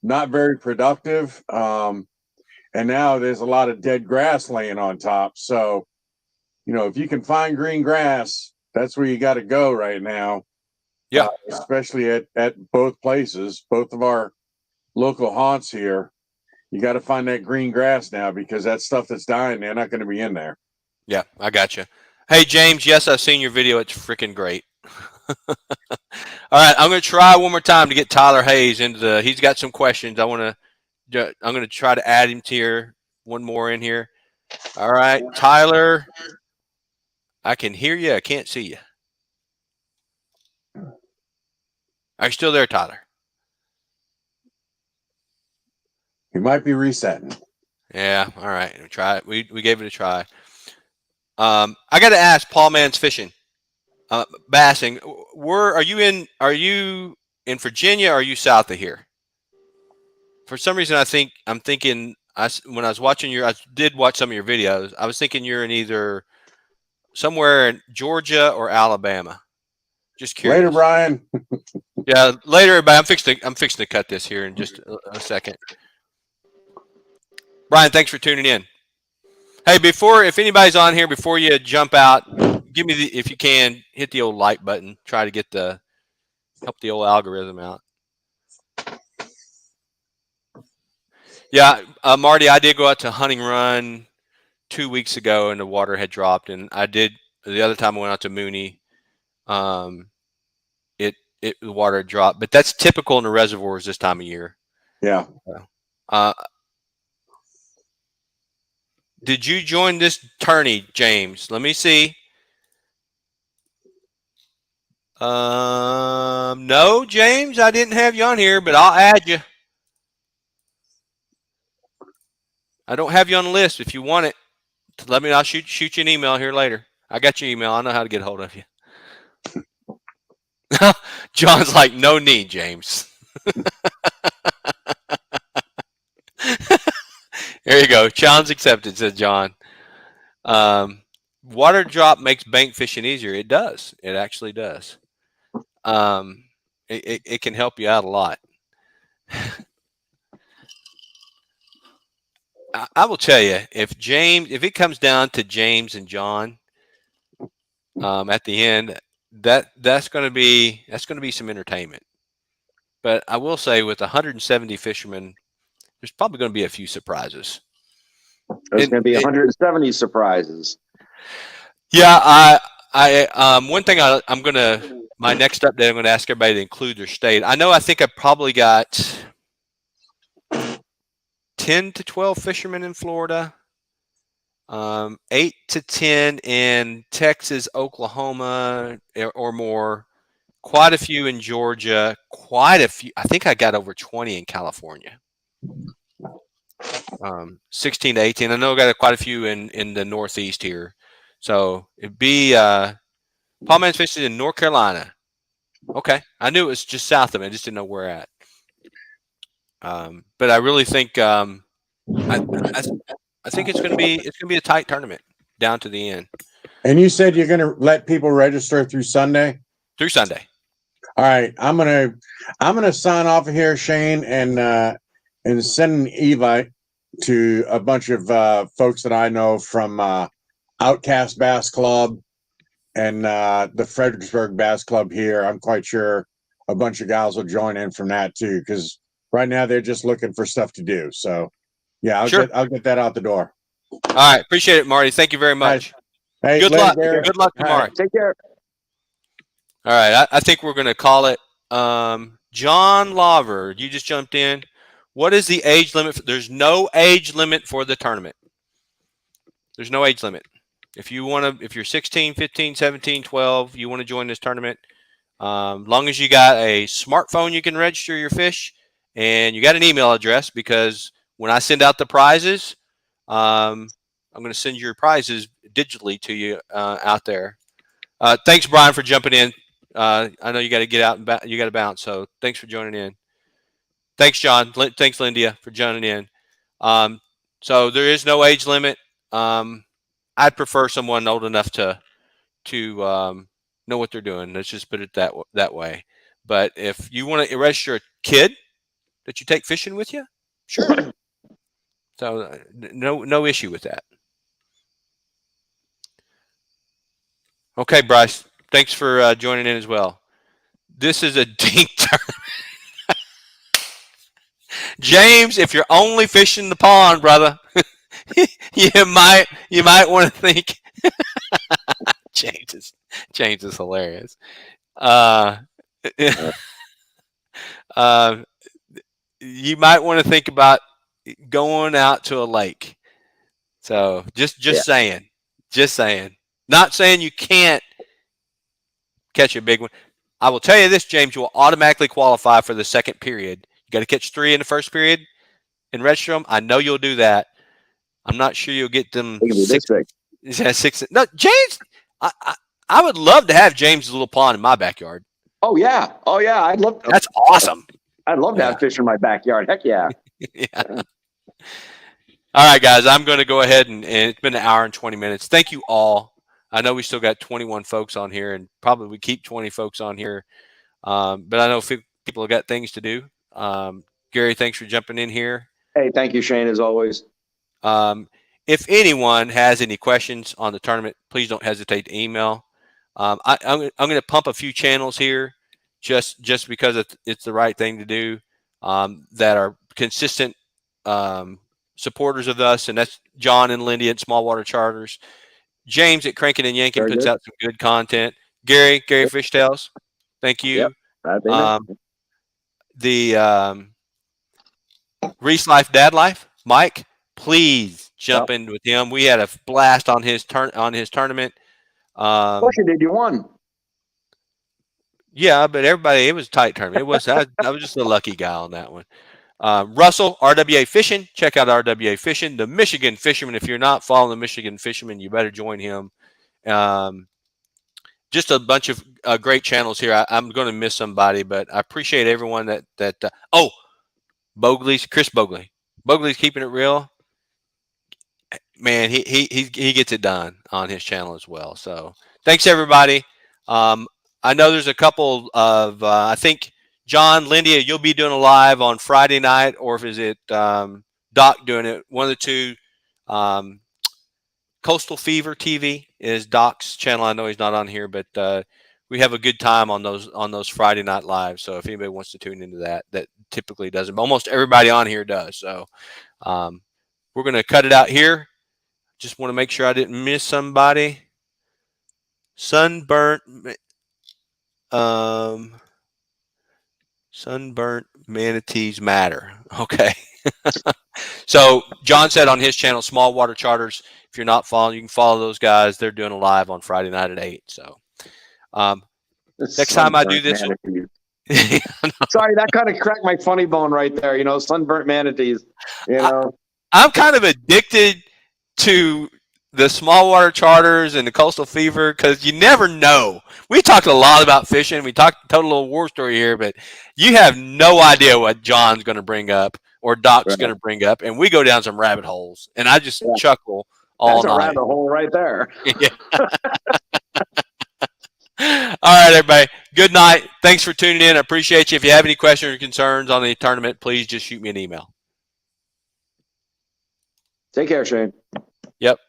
Speaker 2: very productive. And now there's a lot of dead grass laying on top. So, if you can find green grass, that's where you got to go right now.
Speaker 1: Yeah.
Speaker 2: Especially at both places, both of our local haunts here. You got to find that green grass now because that stuff that's dying, they're not going to be in there.
Speaker 1: Yeah, I got you. Hey, James, yes, I've seen your video. It's freaking great. All right, I'm going to try one more time to get Tyler Hayes into he's got some questions. I'm going to try to add him to here. One more in here. All right, Tyler, I can hear you. I can't see you. Are you still there, Tyler?
Speaker 2: He might be resetting.
Speaker 1: Yeah, all right. Try it. We gave it a try. I got to ask Paul Man's Fishing. bassing. Are you in Virginia? Or are you south of here? For some reason, I'm thinking when I was watching I did watch some of your videos. I was thinking you're in either somewhere in Georgia or Alabama. Just curious.
Speaker 2: Later, Brian.
Speaker 1: Yeah, later, everybody. I'm fixing to cut this here in just a second. Brian, thanks for tuning in. Hey, if anybody's on here, before you jump out, give me if you can, hit the old like button. Try to help the old algorithm out. Yeah, Marty, I did go out to Hunting Run 2 weeks ago, and the water had dropped. And I did the other time I went out to Mooney. The water had dropped, but that's typical in the reservoirs this time of year.
Speaker 2: Yeah.
Speaker 1: Did you join this tourney, James? Let me see. No, James, I didn't have you on here, but I'll add you. I don't have you on the list. If you want it, let me know. I'll shoot you an email here later. I got your email. I know how to get a hold of you. John's like, no need, James. There you go. Challenge accepted, says John. Water drop makes bank fishing easier. It does. It actually does. It can help you out a lot. I will tell you, if it comes down to James and John at the end, that's going to be some entertainment. But I will say, with 170 fishermen, there's probably going to be a few surprises.
Speaker 6: There's going to be 170 surprises.
Speaker 1: Yeah, one thing my next update, I'm going to ask everybody to include their state. I think I probably got 10 to 12 fishermen in Florida, 8 to 10 in Texas, Oklahoma, or more, quite a few in Georgia, quite a few. I think I got over 20 in California. 16 to 18. I know I got quite a few in the Northeast here. So it'd be Paul Man's fishing in North Carolina. Okay, I knew it was just south of me. I just didn't know where at. But I really think I think it's gonna be a tight tournament down to the end.
Speaker 2: And you said you're gonna let people register through Sunday?
Speaker 1: Through Sunday.
Speaker 2: All right. I'm gonna sign off of here, Shane, and send an invite to a bunch of folks that I know from Outcast Bass Club and the Fredericksburg Bass Club here. I'm quite sure a bunch of guys will join in from that too, because right now they're just looking for stuff to do. So yeah, I'll get that out the door.
Speaker 1: All right, appreciate it, Marty. Thank you very much.
Speaker 2: Hey,
Speaker 1: good
Speaker 2: later,
Speaker 1: luck.
Speaker 2: Gary.
Speaker 1: Good luck tomorrow.
Speaker 6: Right, take care.
Speaker 1: All right, I think we're going to call it. John Laver, you just jumped in. What is the age limit? There's no age limit for the tournament. There's no age limit. If you're 16, 15, 17, 12, you want to join this tournament, long as you got a smartphone, you can register your fish, and you got an email address, because when I send out the prizes, I'm going to send your prizes digitally to you out there. Thanks, Brian, for jumping in. I know you got to get out and you got to bounce, so thanks for joining in. Thanks, John. Thanks, Lindia, for joining in. So there is no age limit. I'd prefer someone old enough to know what they're doing. Let's just put it that way. But if you want to register a kid that you take fishing with you, sure. So no issue with that. Okay, Bryce. Thanks for joining in as well. This is a dink tournament. James, if you're only fishing the pond, brother, you might want to think. James is hilarious. You might want to think about going out to a lake. So just saying. Not saying you can't catch a big one. I will tell you this, James, you will automatically qualify for the second period. You got to catch 3 in the first period and register them. I know you'll do that. I'm not sure you'll get them 6. Yeah, 6. No, James, I would love to have James' little pond in my backyard.
Speaker 6: Oh yeah.
Speaker 1: That's awesome.
Speaker 6: I'd love to have fish in my backyard. Heck yeah.
Speaker 1: Yeah. All right, guys, I'm going to go ahead and it's been an hour and 20 minutes. Thank you all. I know we still got 21 folks on here, and probably we keep 20 folks on here. But I know people have got things to do. Gary, thanks for jumping in here.
Speaker 6: Hey, thank you, Shane, as always.
Speaker 1: If anyone has any questions on the tournament, please don't hesitate to email. I'm going to pump a few channels here just because it's the right thing to do, that are consistent supporters of us, and that's John and Lindy at Small Water Charters. James at Crankin' and Yankin
Speaker 6: Very
Speaker 1: puts
Speaker 6: good.
Speaker 1: out some good content. Gary Fishtails, thank you.
Speaker 6: Yep.
Speaker 1: The Reese Life Dad Life, Mike, please jump in with him. We had a blast on his tournament.
Speaker 6: Of course you did. You won.
Speaker 1: Yeah, but it was a tight tournament. It was I was just a lucky guy on that one. Russell, RWA Fishing. Check out RWA Fishing. The Michigan Fisherman. If you're not following the Michigan Fisherman, you better join him. Just a bunch of great channels here. I'm going to miss somebody, but I appreciate everyone that Chris Bogley. Bogley's keeping it real. Man, he gets it done on his channel as well. So thanks everybody. I know there's a couple of I think John, Lindia, you'll be doing a live on Friday night, or if is it Doc doing it? One of the two. Coastal Fever TV is Doc's channel. I know he's not on here, but we have a good time on those Friday night lives. So if anybody wants to tune into that typically doesn't, but almost everybody on here does. So we're going to cut it out here. Just want to make sure I didn't miss somebody. Sunburnt manatees matter. Okay. So John said on his channel, Small Water Charters, if you're not following, you can follow those guys. They're doing a live on Friday night at 8. So next time I do this,
Speaker 6: sorry, that kind of cracked my funny bone right there. Sunburnt manatees.
Speaker 1: I'm kind of addicted to the Small Water Charters and the Coastal Fever because you never know. We talked a lot about fishing. We told a little war story here, but you have no idea what John's going to bring up or Doc's going to bring up, and we go down some rabbit holes, and I just chuckle all night.
Speaker 6: That's a rabbit hole right there.
Speaker 1: All right, everybody. Good night. Thanks for tuning in. I appreciate you. If you have any questions or concerns on the tournament, please just shoot me an email.
Speaker 6: Take care, Shane.
Speaker 1: Yep.